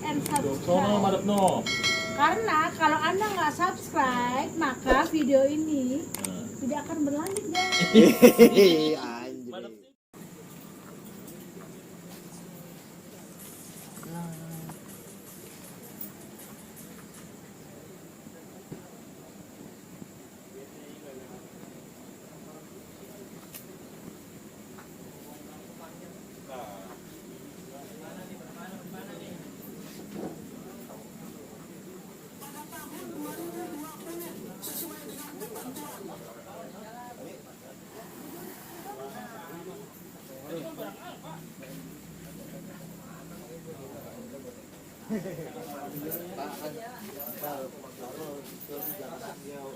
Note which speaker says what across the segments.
Speaker 1: and
Speaker 2: Sono
Speaker 1: subscribe.
Speaker 2: madep no.
Speaker 1: Karena kalau Anda nggak subscribe, maka video ini tidak akan berlanjut, guys.
Speaker 3: Anjir.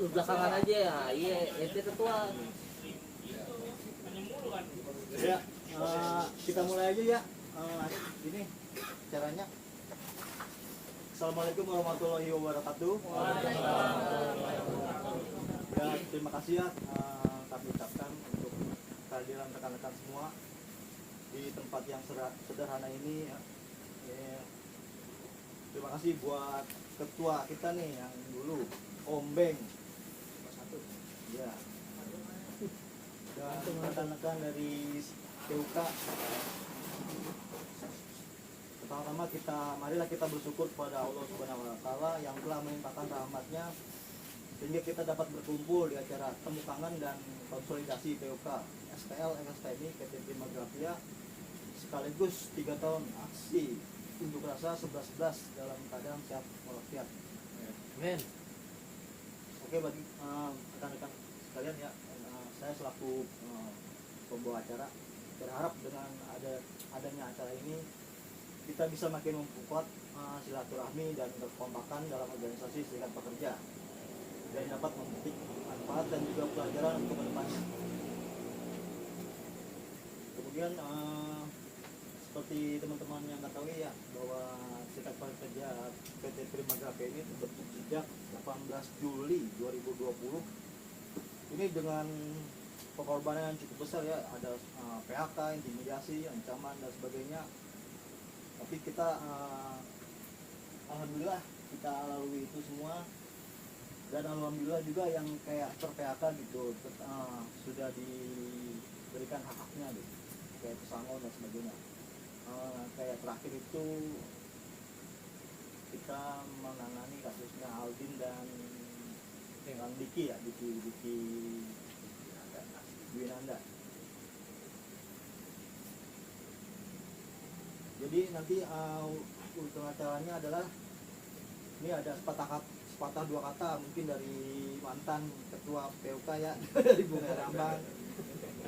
Speaker 4: Lu belakangan aja ya, iya, ente ketua.
Speaker 3: Ya, kita mulai aja ya. Ini caranya. Assalamualaikum warahmatullahi wabarakatuh. Ya, terima kasih ya kami ucapkan untuk kehadiran rekan-rekan semua di tempat yang sederhana ini ya. Terima kasih buat ketua kita nih yang dulu Ombeng ya, dan rekan-rekan dari PUK. Pertama-tama marilah kita bersyukur kepada Allah Subhanahu wa Ta'ala yang telah melimpahkan rahmatnya sehingga kita dapat berkumpul di acara temu kangen dan konsolidasi PUK SPL MSPMI PT Prima Grafia sekaligus 3 tahun aksi unjuk rasa 11-11 dalam keadaan sehat walafiat.
Speaker 4: Men,
Speaker 3: Oke, bagi rekan-rekan sekalian ya, saya selaku pembawa acara berharap dengan adanya acara ini kita bisa makin memperkuat silaturahmi dan kekompakan dalam organisasi serikat pekerja dan dapat memetik manfaat dan juga pelajaran untuk kedepannya. Kemudian seperti teman-teman yang ketahui ya bahwa serikat pekerja PT Prima Grafia ini terbentuk sejak 18 Juli 2020. Ini dengan pengorbanan yang cukup besar ya, ada PHK, intimidasi, ancaman dan sebagainya. Tapi kita alhamdulillah kita lalui itu semua, dan alhamdulillah juga yang kayak ter-PHK gitu sudah diberikan hak-haknya gitu, kayak pesangon dan sebagainya. Kayak terakhir itu kita menangani kasusnya Aldin dan Kang Diki ya, Diki Dwinanda. Jadi nanti untuk acaranya adalah ini ada sepatah dua kata mungkin dari mantan ketua PUK ya dari Bung Rambang.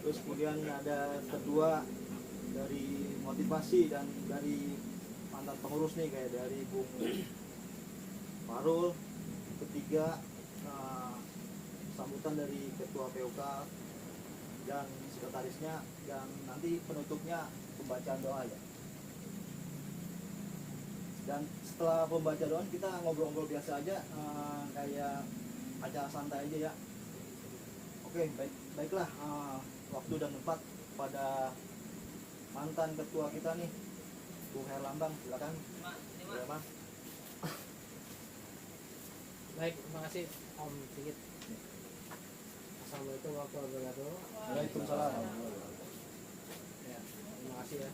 Speaker 3: Terus kemudian ada kedua dari motivasi dan dari mantan pengurus nih kayak dari Bung Farul. Ketiga sambutan dari ketua PUK dan sekretarisnya, dan nanti penutupnya pembacaan doa ya. Dan setelah pembaca doa kita ngobrol-ngobrol biasa aja, kayak acara santai aja ya. Oke, baiklah, waktu dan tempat pada mantan ketua kita nih, Bung Herlambang, silakan. Ya, Mas.
Speaker 4: baik, terima kasih Om Sigit. Assalamualaikum warahmatullahi wabarakatuh.
Speaker 3: Waalaikumsalam.
Speaker 4: Ya, terima kasih ya.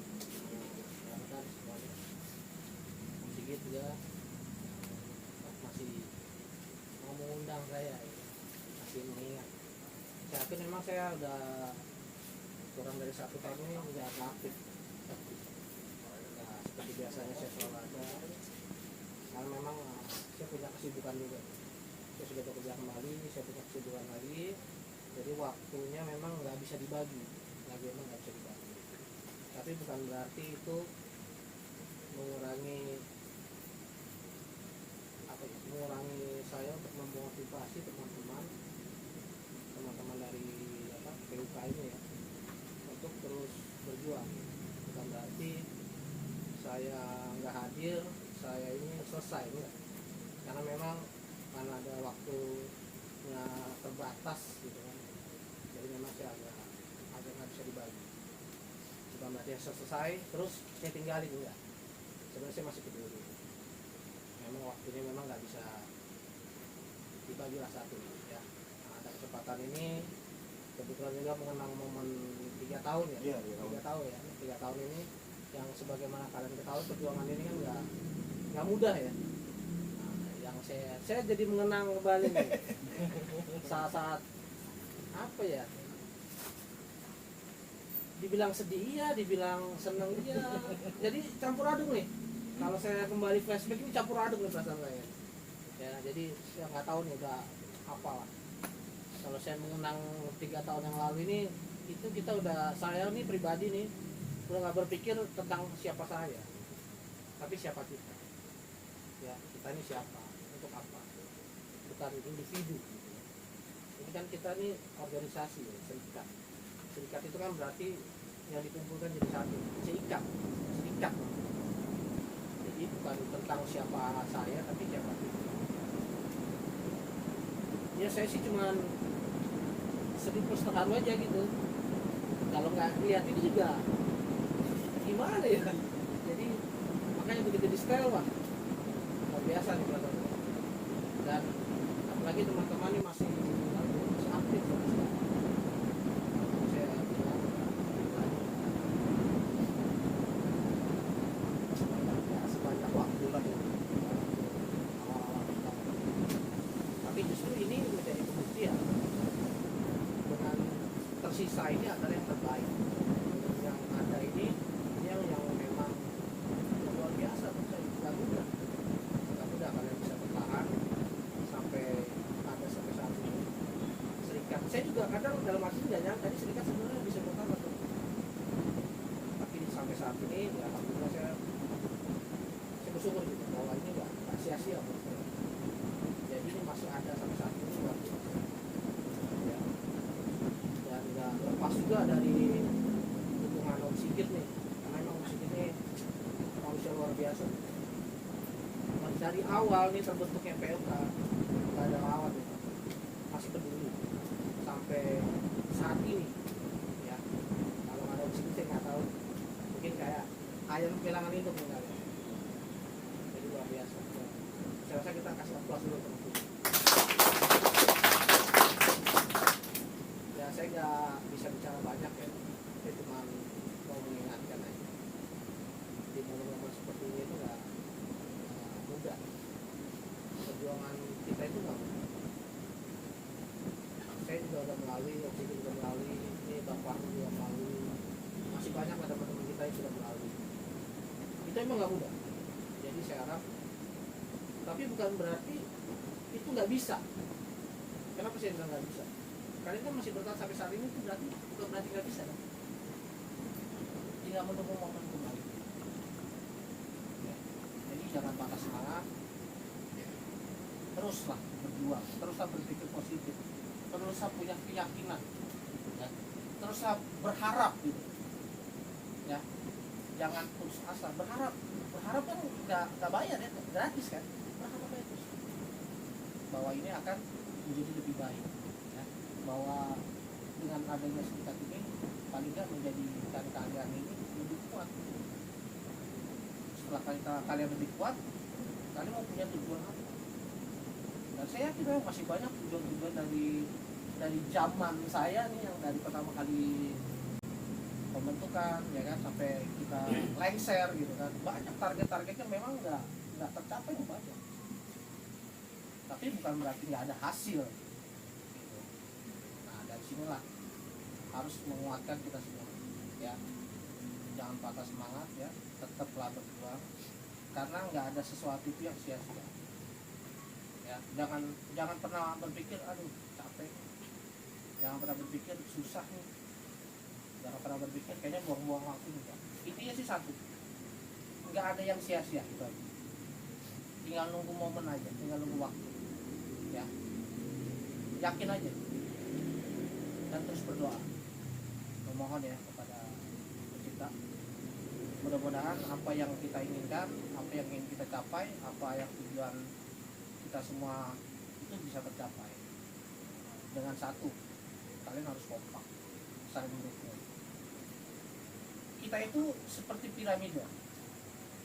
Speaker 4: Rekan semuanya. Om Sigit juga masih mau mengundang saya, ya. Masih mengingat. Saya yakin memang saya udah kurang dari 1 tahun ini udah aktif. Nah, seperti biasanya saya selalu ada. Karena memang saya punya kesibukan juga. Saya sudah bekerja kembali, saya punya kesibukan lagi. Jadi waktunya memang nggak bisa dibagi. Memang nggak bisa dibagi. Tapi bukan berarti itu mengurangi mengurangi saya untuk memotivasi teman-teman dari PUK ini ya, untuk terus berjuang. Bukan berarti saya nggak hadir, saya ini selesai enggak. Karena memang karena ada waktunya terbatas gitu kan, jadi memang saya agak nggak bisa dibagi. Bukan berarti saya selesai terus saya tinggalin, enggak. Sebenarnya saya masih peduli. memang waktunya memang nggak bisa dibagilah satu ya. Nah, ada kesempatan ini kebetulan juga mengenang momen 3 tahun ya.
Speaker 3: Iya,
Speaker 4: 3 tahun ya. 3 tahun ini yang sebagaimana kalian ketahui perjuangan ini kan nggak mudah ya. Nah, yang saya jadi mengenang kembali nih saat-saat apa ya? Dibilang sedih iya, dibilang seneng iya. Jadi campur aduk nih. Kalau saya kembali flashback ini campur aduk nih perasaan saya. Ya, jadi saya nggak tahu nih udah apa lah. Kalau saya mengenang 3 tahun yang lalu ini, itu kita udah, saya nih pribadi nih udah nggak berpikir tentang siapa saya, tapi siapa kita. Ya, kita ini siapa, untuk apa? Bukan individu. Ini kan kita nih organisasi, ya, serikat. Serikat itu kan berarti yang dikumpulkan jadi satu, serikat. Jadi bukan tentang siapa saya, tapi siapa kita. Ya saya sih cuman sedih plus terharu aja gitu. Kalau nggak lihat ini juga gimana ya. Jadi makanya begitu di setel Pak, luar biasa nih Pak. Dan apalagi teman-teman ini masih aktif ya. Saya bilang sebanyak waktu lah ya. Tapi justru ini menjadi pembuktian dengan tersisa ini adalah yang terbaik. Yang ada ini yang memang luar biasa menurut saya. Nggak mudah kalian bisa bertahan sampai ada sampai saat ini. Serikat, saya juga kadang dalam hati nggak nyangka ini serikat sebenarnya bisa bertahan atau tapi sampai saat ini ya alhamdulillah saya bersyukur gitu bahwa ini nggak sia-sia menurut saya. Jadi ini masih ada sampai saat ini luar biasa. Ya. Dan nggak lepas juga dari dukungan Om Sigit nih, karena memang Om Sigit ini manusia luar biasa. Dari awal nih terbentuknya PLK nggak ada lawan ya, masih peduli sampai saat ini ya. Kalau nggak ada Om Sigit saya nggak tahu, mungkin kayak ayam kehilangan induk misalnya. Jadi luar biasa. Saya rasa kita kasih aplaus dulu teman-teman. Ya saya nggak bisa bicara banyak ya, saya cuma mau mengingatkan aja di momen-momen seperti ini itu nggak mudah. Perjuangan kita itu nggak mudah. Saya juga udah melalui, waktu itu juga melalui, ini Bapak juga melalui, masih banyak lah teman-teman kita yang sudah melalui. Itu emang nggak mudah. Jadi saya harap, tapi bukan berarti itu nggak bisa. Kenapa saya bilang nggak bisa? Kalian kan masih bertahan sampai saat ini, itu berarti bukan berarti nggak bisa kan? Tinggal menunggu momen kembali. Ya. Jadi jangan patah semangat. Teruslah berjuang, teruslah berpikir positif, teruslah punya keyakinan, ya. Teruslah berharap gitu. Ya. Jangan putus asa, berharap kan nggak bayar ya, gratis kan? Berharap aja terus bahwa ini akan menjadi lebih baik. Bahwa dengan adanya serikat ini paling nggak menjadikan kalian ini lebih kuat. Setelah kalian lebih kuat, kalian mau punya tujuan apa? Dan saya yakin memang masih banyak tujuan-tujuan dari zaman saya nih, yang dari pertama kali pembentukan ya kan sampai kita lengser gitu kan, banyak target-targetnya memang nggak tercapai banyak. Tapi bukan berarti nggak ada hasil. Inilah harus menguatkan kita semua ya, jangan patah semangat ya, tetaplah berjuang karena nggak ada sesuatu itu yang sia-sia ya. Jangan pernah berpikir aduh capek, jangan pernah berpikir susah nih, jangan pernah berpikir kayaknya buang-buang waktu juga. Intinya sih satu, nggak ada yang sia-sia itu aja. Tinggal nunggu momen aja, tinggal nunggu waktu ya, yakin aja dan terus berdoa, memohon ya kepada Pencipta. Mudah-mudahan apa yang kita inginkan, apa yang ingin kita capai, apa yang tujuan kita semua itu bisa tercapai. Dengan satu, kalian harus kompak, saling mendukung. Kita itu seperti piramida,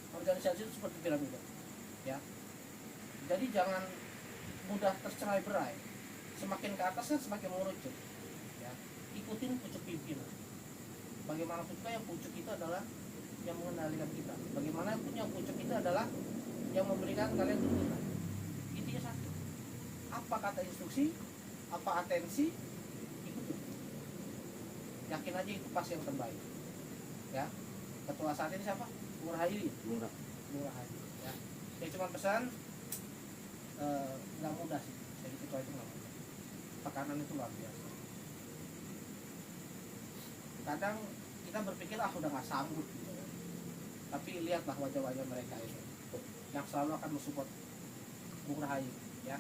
Speaker 4: organisasi itu seperti piramida, ya. Jadi jangan mudah tercerai berai. Semakin ke atas kan semakin mengerucut. Ya, ikutin pucuk pimpinan. Bagaimanapun juga yang pucuk itu adalah yang mengendalikan kita. Bagaimanapun yang pucuk itu adalah yang memberikan kalian tuntutan. Intinya satu. Apa kata instruksi, apa atensi, ikutin. Yakin aja itu pas yang terbaik. Ya, ketua saat ini siapa? Bung Rahayu. Bung Rahayu. Ya, saya cuma pesan nggak mudah sih. Jadi ketua itu nggak mudah. Tekanan itu luar biasa. Kadang kita berpikir udah nggak sanggup gitu. Tapi lihatlah wajah-wajah mereka ini yang selalu akan mensupport Bung Rahayu, ya.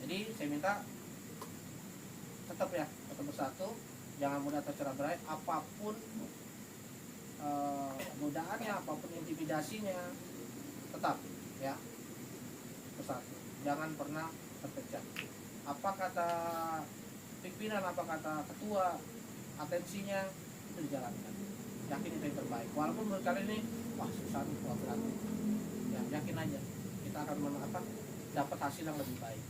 Speaker 4: Jadi saya minta tetap bersatu, jangan mudah tercerai berai, apapun godaannya, apapun intimidasinya, tetap ya bersatu, jangan pernah terpecah. Apa kata pimpinan, apa kata ketua, atensinya itu dijalankan. Yakin itu yang terbaik. Walaupun menurut kalian ini wah susah nih, wah berat. Ya, yakin aja kita akan dapat hasil yang lebih baik.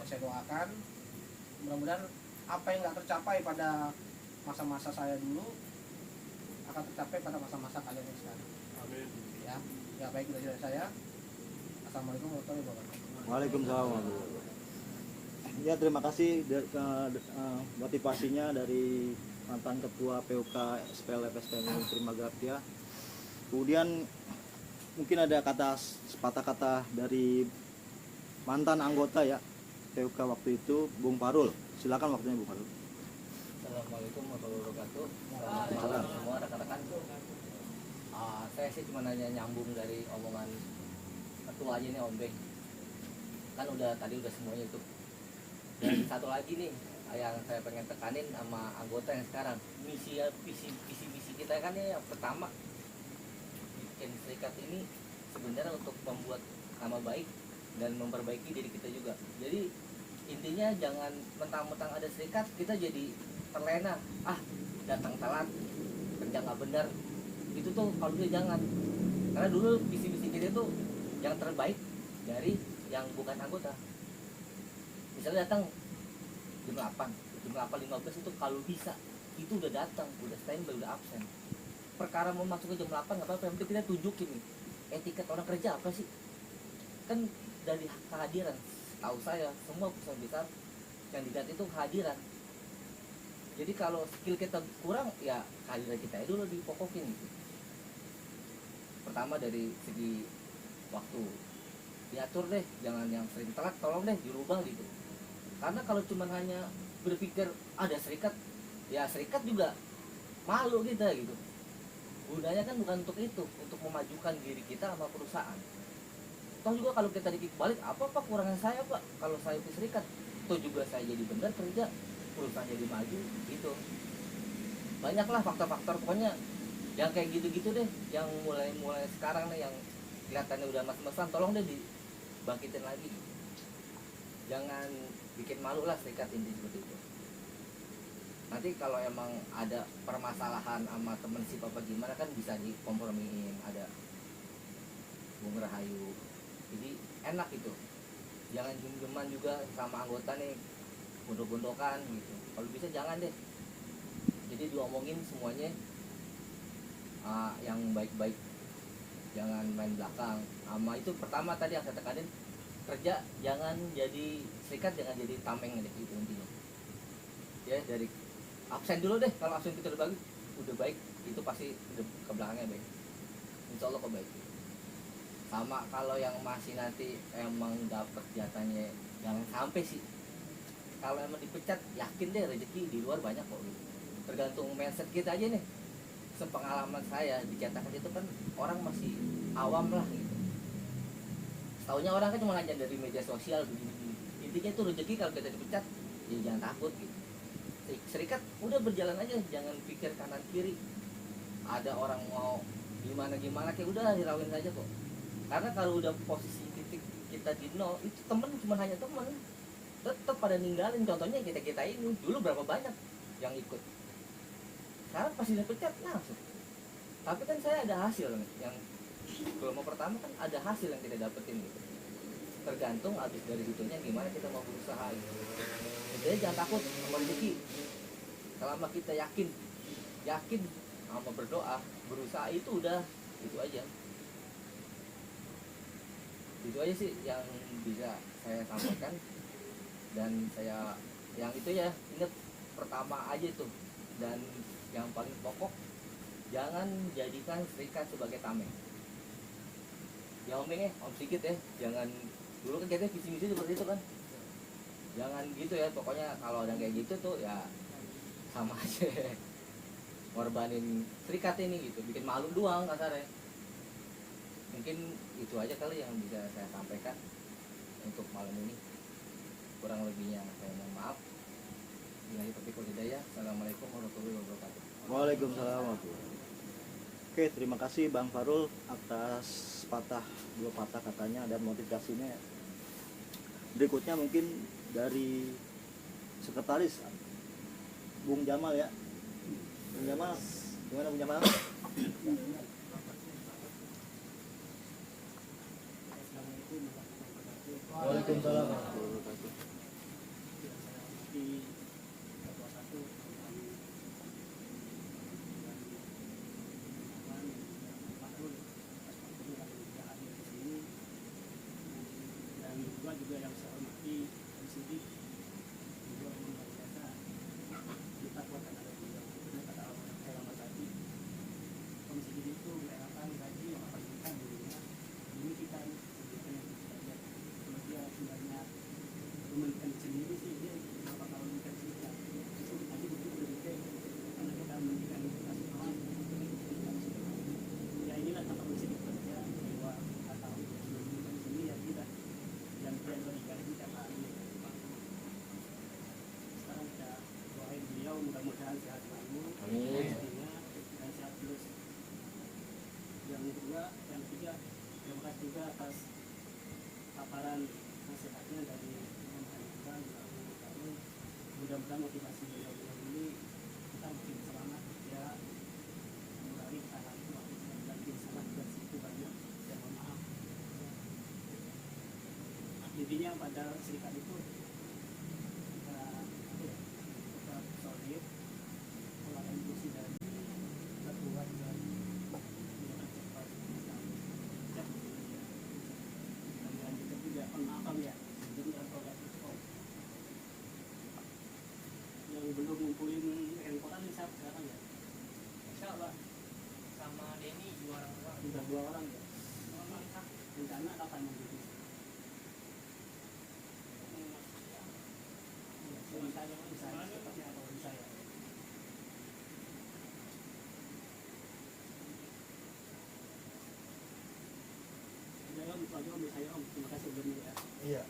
Speaker 4: Saya doakan mudah-mudahan apa yang nggak tercapai pada masa-masa saya dulu akan tercapai pada masa-masa kalian yang sekarang.
Speaker 3: Amin.
Speaker 4: Ya baik dari saya. Assalamualaikum warahmatullahi wabarakatuh.
Speaker 3: Waalaikumsalam. Ya, terima kasih motivasinya dari mantan ketua PUK SPL FSPM Prima Grafia. Kemudian mungkin ada sepatah kata dari mantan anggota ya PUK waktu itu, Bung Parul. Silakan waktunya Bung Parul.
Speaker 2: Assalamualaikum warahmatullahi wabarakatuh. Selamat malam semua rekan-rekan. Saya sih cuma nanya nyambung dari omongan ketua aja nih Om Beng. Kan tadi udah semuanya itu. Dan satu lagi nih yang saya pengen tekanin sama anggota yang sekarang, visi misi kita kan ya, yang pertama bikin serikat ini sebenarnya untuk membuat nama baik dan memperbaiki diri kita juga. Jadi intinya jangan mentang-mentang ada serikat kita jadi terlena, datang telat, kerja nggak benar, itu tuh kalau dia jangan. Karena dulu visi misi kita itu yang terbaik dari yang bukan anggota. Misalnya datang jam 8:15 itu kalau bisa itu udah datang, udah standby, udah absen. Perkara mau masuk ke jam 8 nggak apa-apa, yang penting kita tunjukin nih etiket orang kerja apa sih. Kan dari kehadiran, tahu saya semua perusahaan besar yang dilihat itu kehadiran. Jadi kalau skill kita kurang ya kehadiran kita dulu dipokokin gitu. Pertama dari segi waktu diatur deh, jangan yang sering telat, tolong deh dirubah gitu. Karena kalau cuma hanya berpikir ada serikat, ya serikat juga malu kita gitu. Gunanya kan bukan untuk itu, untuk memajukan diri kita sama perusahaan. Toh juga kalau kita dikit balik, apa kurangan saya Pak kalau saya ke serikat? Toh juga saya jadi benar kerja, perusahaan jadi maju gitu. Banyaklah faktor-faktor, pokoknya yang kayak gitu-gitu deh, yang mulai sekarang nih yang kelihatannya udah mas-masan, tolong deh dibangkitin lagi. Jangan bikin malu lah serikat, inti seperti itu. Nanti kalau emang ada permasalahan sama temen si papa gimana kan bisa dikompromiin, ada Bung Rahayu. Jadi enak itu. Jangan gem-geman juga sama anggota nih, gondok-gondokan gitu. Kalau bisa jangan deh. Jadi diomongin semuanya yang baik-baik. Jangan main belakang. Sama itu pertama tadi yang saya tekanin, kerja jangan jadi serikat, jangan jadi tameng deh, itu intinya. Ya dari absen dulu deh, kalau absen kita udah baik, itu pasti udah ke belakangnya baik. Insya Allah kebaik. Sama kalau yang masih nanti emang dapat jatahnya, jangan sampai sih. Kalau emang dipecat, yakin deh rezeki di luar banyak kok gitu. Tergantung mindset kita aja nih. Sepengalaman saya dicatakan itu kan orang masih awam lah gitu. Taunya orang kan cuma ngajar dari media sosial begini-begini. Intinya itu rezeki, kalau kita dipecat ya jangan takut gitu. Serikat udah berjalan aja, jangan pikir kanan kiri. Ada orang mau gimana kayak udah dirawin saja kok. Karena kalau udah posisi titik kita di nol, itu temen cuma hanya temen, tetap pada ninggalin. Contohnya kita ini dulu berapa banyak yang ikut, sekarang pasti dipecat langsung. Tapi kan saya ada hasil nih, yang kelompok pertama kan ada hasil yang kita dapetin gitu. tergantung habis dari situnya gimana kita mau berusaha gitu. Jadi jangan takut sama rezeki. Selama kita yakin sama berdoa, berusaha itu udah itu aja. Itu aja sih yang bisa saya sampaikan. Dan saya yang itu ya ingat pertama aja tuh, dan yang paling pokok, jangan jadikan serikat sebagai tameng. Ya om sedikit ya, jangan dulu kan kita visi misi seperti itu kan, jangan gitu ya. Pokoknya kalau ada kayak gitu tuh ya sama aja ngorbanin serikat ini gitu, bikin malu doang kasarnya. Mungkin itu aja kali yang bisa saya sampaikan untuk malam ini. Kurang lebihnya saya mohon maaf. Bila topik hidayah. Assalamualaikum warahmatullahi wabarakatuh.
Speaker 3: Waalaikumsalam warahmatullahi wabarakatuh. Oke, terima kasih Bang Farul atas dua patah katanya dan motivasinya. Berikutnya mungkin dari sekretaris Bung Jamal ya. Bung Jamal, gimana Bung Jamal? Waalaikumsalam warahmatullahi wabarakatuh.
Speaker 5: Juga yang saya hormati di sini juga luar biasa kita kuatkan ada beliau karena kata Allah tadi komisi ini itu melakukan gaji yang akan kita dulunya ini kita sebutkan yang saja kalau dia sebenarnya memberikan sendiri sih dia apa kalau memberikan sendiri itu tadi betul betul karena kita memberikan kita semua ya inilah apa komisi bekerja bahwa atau memberikan sendiri ya tidak yang dia berikan itu tiap hari. Sekarang kita doain beliau mudah-mudahan sehat selalu, dan sehat terus. Yang kedua, yang ketiga, terima kasih juga atas paparan nasihatnya dari Imam Hanifah. Mudah-mudahan motivasi beliau ini kita makin semangat ya, mengurangi salah itu dan bikin salah dan situ banyak. Saya mohon maaf. Intinya pada serikat itu kita tetap solid, melakukan fungsi dari terbuat dan dengan cepat dan kita juga maaf ya, jadi produk ekspor yang belum ngumpulin handphone ini sekarang ya, Insya Allah sama Denny juga dua orang ya, rencana kapan mau gitu? Saya seperti apa saya? Terima kasih sebelumnya.
Speaker 3: Iya.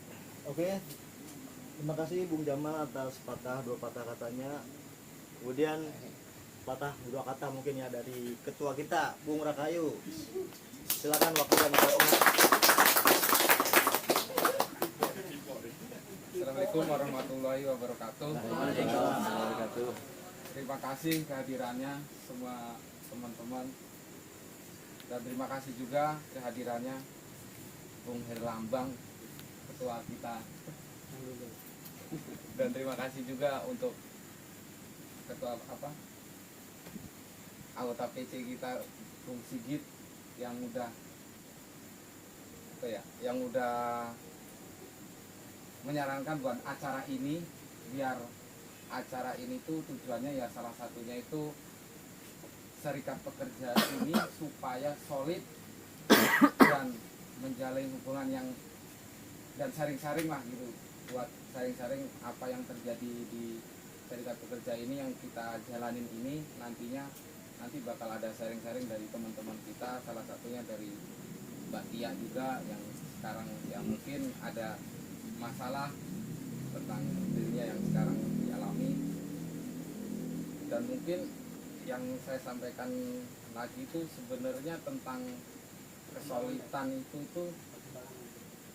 Speaker 3: Oke. Terima kasih Bung Jamal atas dua patah katanya. Kemudian dua kata mungkin ya dari ketua kita Bung Rakayu. Silakan waktu dan tempatnya.
Speaker 6: Assalamualaikum warahmatullahi wabarakatuh. Terima kasih kehadirannya semua teman-teman, dan terima kasih juga kehadirannya Bung Herlambang, ketua kita, dan terima kasih juga untuk ketua anggota PC kita Bung Sigit yang udah menyarankan buat acara ini, biar acara ini tuh tujuannya ya salah satunya itu serikat pekerja ini supaya solid dan menjalin hubungan yang dan sharing-sharing lah gitu, buat sharing-sharing apa yang terjadi di serikat pekerja ini yang kita jalanin ini. Nanti bakal ada sharing-sharing dari teman-teman kita, salah satunya dari Mbak Tia juga yang sekarang yang mungkin ada masalah tentang dirinya yang sekarang dialami. Dan mungkin yang saya sampaikan lagi itu sebenarnya tentang kesolidan itu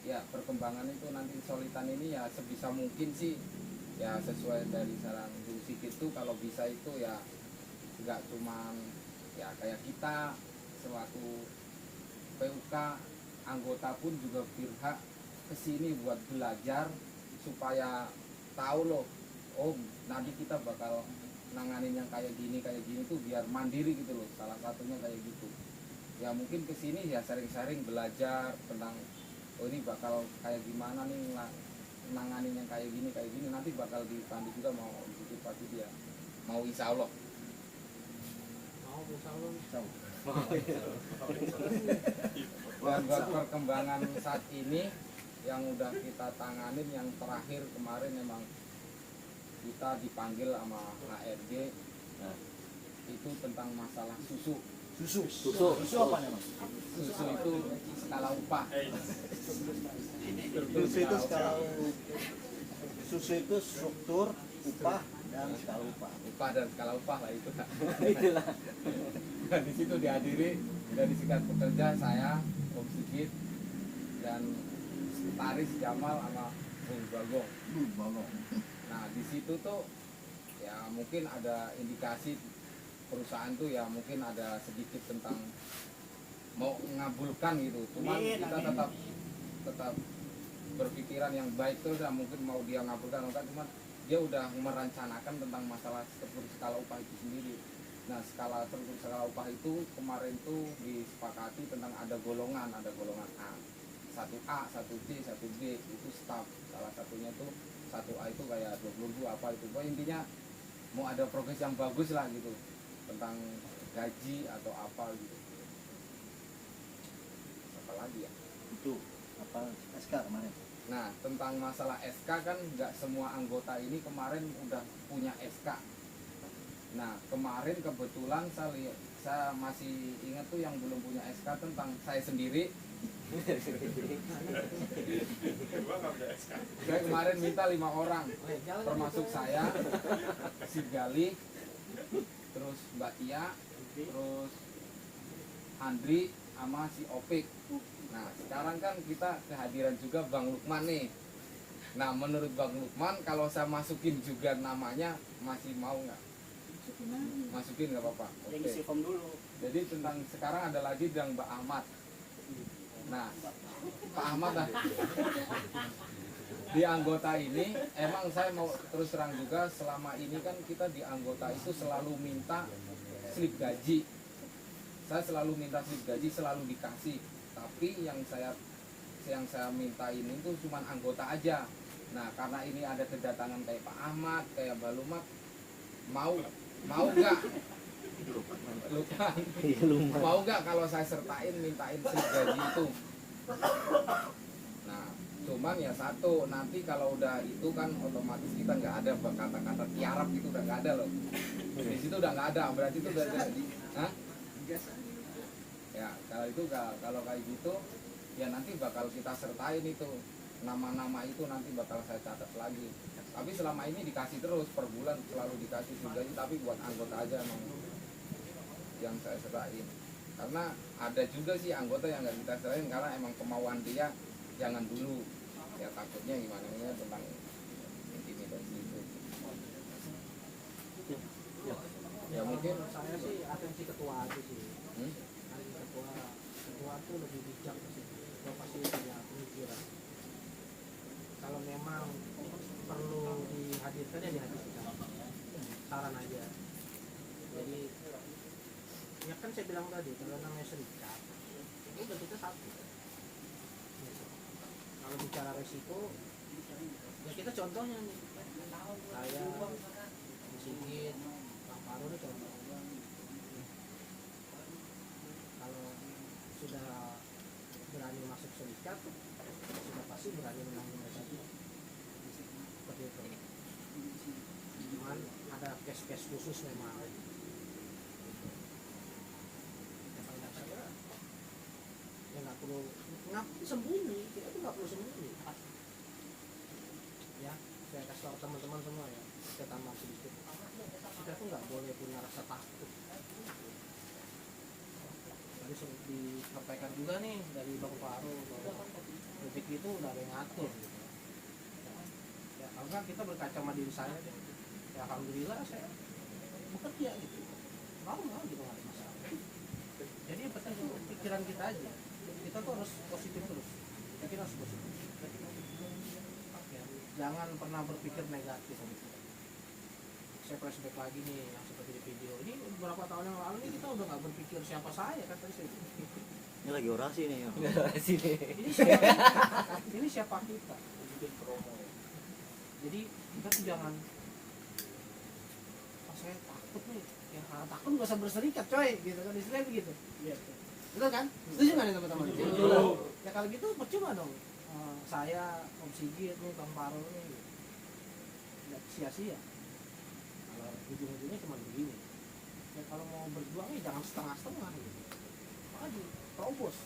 Speaker 6: ya, perkembangan itu nanti solidan ini ya sebisa mungkin sih ya sesuai dari saran Bu Sigit itu, kalau bisa itu ya nggak cuman ya kayak kita selaku PUK, anggota pun juga berhak kesini buat belajar supaya tahu loh, oh nanti kita bakal nanganin yang kayak gini tuh biar mandiri gitu loh, salah satunya kayak gitu. Ya mungkin kesini ya sering-sering belajar tentang oh ini bakal kayak gimana nih nanganin yang kayak gini nanti bakal dipandu juga mau disitu pasti dia mau, insya Allah.
Speaker 4: Mau insya Allah.
Speaker 6: Dan buat perkembangan saat ini yang udah kita tanganin, yang terakhir kemarin memang kita dipanggil sama HRD itu tentang masalah susu
Speaker 3: Apa nih, Mas?
Speaker 6: susu itu skala upah.
Speaker 3: Susu itu struktur, upah, dan skala upah.
Speaker 6: Upah dan skala upah lah itu.
Speaker 2: Itulah.
Speaker 6: Nah, di situ dihadiri dari Serikat Pekerja saya, Om Sigit, dan Taris Jamal sama Bung Bagong. Nah di situ tuh ya mungkin ada indikasi perusahaan tuh ya mungkin ada sedikit tentang mau mengabulkan gitu, cuman kita tetap berpikiran yang baik terus ya, mungkin mau dia ngabulkan enggak, cuman dia udah merencanakan tentang masalah struktur skala upah itu sendiri. Nah struktur skala upah itu kemarin tuh disepakati tentang ada golongan A, 1A, 1B, 1B itu staf, salah satunya tuh 1A itu kayak 22 apa itu, pokoknya intinya mau ada progres yang bagus lah gitu tentang gaji atau apa gitu. Apa lagi ya?
Speaker 3: Itu apa SK kemarin?
Speaker 6: Nah tentang masalah SK kan nggak semua anggota ini kemarin udah punya SK. Nah kemarin kebetulan saya masih ingat tuh yang belum punya SK tentang saya sendiri. Saya kemarin minta 5 orang, termasuk saya, si Gali, terus Mbak Tia, terus Andri, sama si Opik. Nah sekarang kan kita kehadiran juga Bang Lukman nih. Nah menurut Bang Lukman kalau saya masukin juga namanya masih mau nggak? Masukin nggak apa-apa.
Speaker 5: Yang
Speaker 6: Oke.
Speaker 5: isi form dulu.
Speaker 6: Jadi tentang sekarang ada lagi yang Mbak Ahmad. Nah, Pak Ahmad lah. Di anggota ini, emang saya mau terus terang juga selama ini kan kita di anggota itu selalu minta slip gaji. Saya selalu minta slip gaji, selalu dikasih. Tapi yang saya minta ini tuh cuma anggota aja. Nah, karena ini ada kedatangan kayak Pak Ahmad, kayak Mbak Lumat, mau nggak? Mau nggak kalau saya sertain mintain slip gaji itu? Nah cuman ya satu, nanti kalau udah itu kan otomatis kita nggak ada kata-kata tiarap gitu, udah nggak ada loh di situ, udah nggak ada, berarti itu udah hah? Ya kalau kayak gitu ya nanti bakal kita sertain itu nama-nama itu, nanti bakal saya catat lagi. Tapi selama ini dikasih terus per bulan, selalu dikasih slip gaji, tapi buat anggota aja emang yang saya serahin. Karena ada juga sih anggota yang nggak kita serahin karena emang kemauan dia jangan dulu, ya takutnya gimana tentang intimidasi itu. Ya mungkin
Speaker 4: saya sih atensi ketua aja sih. Nanti ketua tuh lebih bijak sih. Ketua pasti punya pemikiran. Kalau memang perlu dihadirkan ya dihadirkan. Saran aja. Jadi ya kan saya bilang tadi, kalau namanya serikat itu udah kita satu gitu. Kalau bicara resiko ya kita contohnya nih, saya Sigit, Bang Paru itu contoh. Kalau sudah berani masuk serikat sudah pasti berani menanggung resiko seperti itu. Cuman ada case-case khusus memang. Ya nggak perlu sembunyi, kita tuh nggak perlu sembunyi. Ya, saya kasih tahu teman-teman semua ya, saya tambah sedikit. Kita tuh nggak boleh punya rasa takut. Tadi disampaikan juga nih dari Bang Faru bahwa rezeki itu udah ada yang ngatur. Gitu. Ya, kalau nggak kita berkaca sama diri saya, ya alhamdulillah saya bekerja gitu. Mau gitu nggak ada masalah. Jadi yang penting itu pikiran kita aja. Kita tuh harus positif terus. Kita harus positif. Ya, jangan pernah berpikir negatif. Saya flashback lagi nih yang seperti di video ini, beberapa tahun yang lalu nih kita udah nggak berpikir siapa saya kan tadi saya
Speaker 3: Ini lagi orasi nih ya.
Speaker 2: Sini.
Speaker 4: ini siapa kita bikin promo ya. Jadi kita tuh jangan saya takut nih ya, takut nggak usah berserikat coy gitu kan, istilahnya begitu.
Speaker 5: Iya.
Speaker 4: Betul kan? Setuju nggak nih teman-teman?
Speaker 5: Setuju.
Speaker 4: Ya kalau gitu percuma dong. Saya Om Sigit nih, Bang Paro nih nggak sia-sia kalau ujung-ujungnya cuma begini. Ya kalau mau berjuang ya jangan setengah-setengah gitu, maju terobos,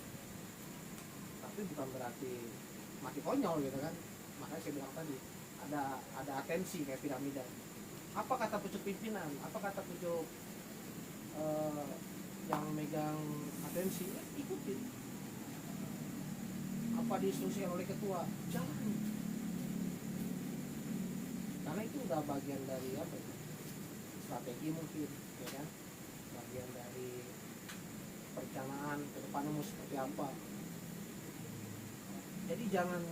Speaker 4: tapi bukan berarti mati konyol gitu kan. Makanya saya bilang tadi ada atensi kayak piramida. Apa kata pucuk pimpinan, apa kata pucuk yang megang atensi, ya ikutin apa diinstruksikan oleh ketua, jangan, karena itu udah bagian dari apa ya, strategi mungkin ya kan, bagian dari perencanaan ke depannya mau seperti apa. Jadi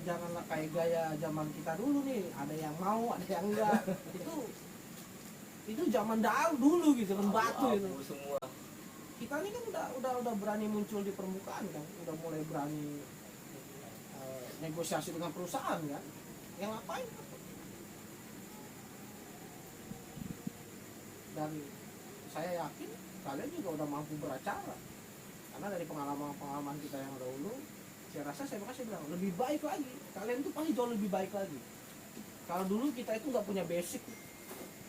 Speaker 4: janganlah kayak gaya zaman kita dulu nih, ada yang mau ada yang enggak. Itu zaman dulu gitu kan, batu itu.
Speaker 2: Semua.
Speaker 4: Kita ini kan udah berani muncul di permukaan kan, udah mulai berani negosiasi dengan perusahaan kan. Yang ngapain? Dan saya yakin kalian juga udah mampu beracara. Karena dari pengalaman kita yang dahulu, saya rasa saya bilang lebih baik lagi. Kalian tuh pasti jauh lebih baik lagi. Kalau dulu kita itu nggak punya basic.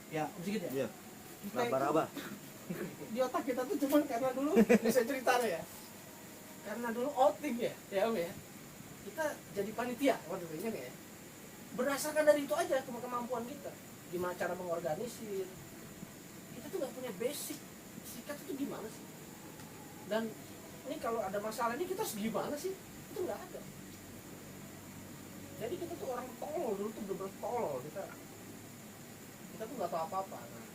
Speaker 4: Ya, sedikit ya.
Speaker 3: Iya.
Speaker 4: Kita itu,
Speaker 3: Raba-raba.
Speaker 4: di otak kita tuh cuman karena dulu bisa ceritanya ya. Karena dulu outing ya Om ya. Kita jadi panitia waktu itu ya. Berdasarkan dari itu aja kemampuan kita. Gimana cara mengorganisir. Kita tuh nggak punya basic. Sikat itu gimana sih? Dan ini kalau ada masalah ini kita harus gimana sih? Itu nggak ada. Jadi kita tuh orang tolol dulu tuh bener-bener tolol kita tuh nggak tahu apa-apa. Nah,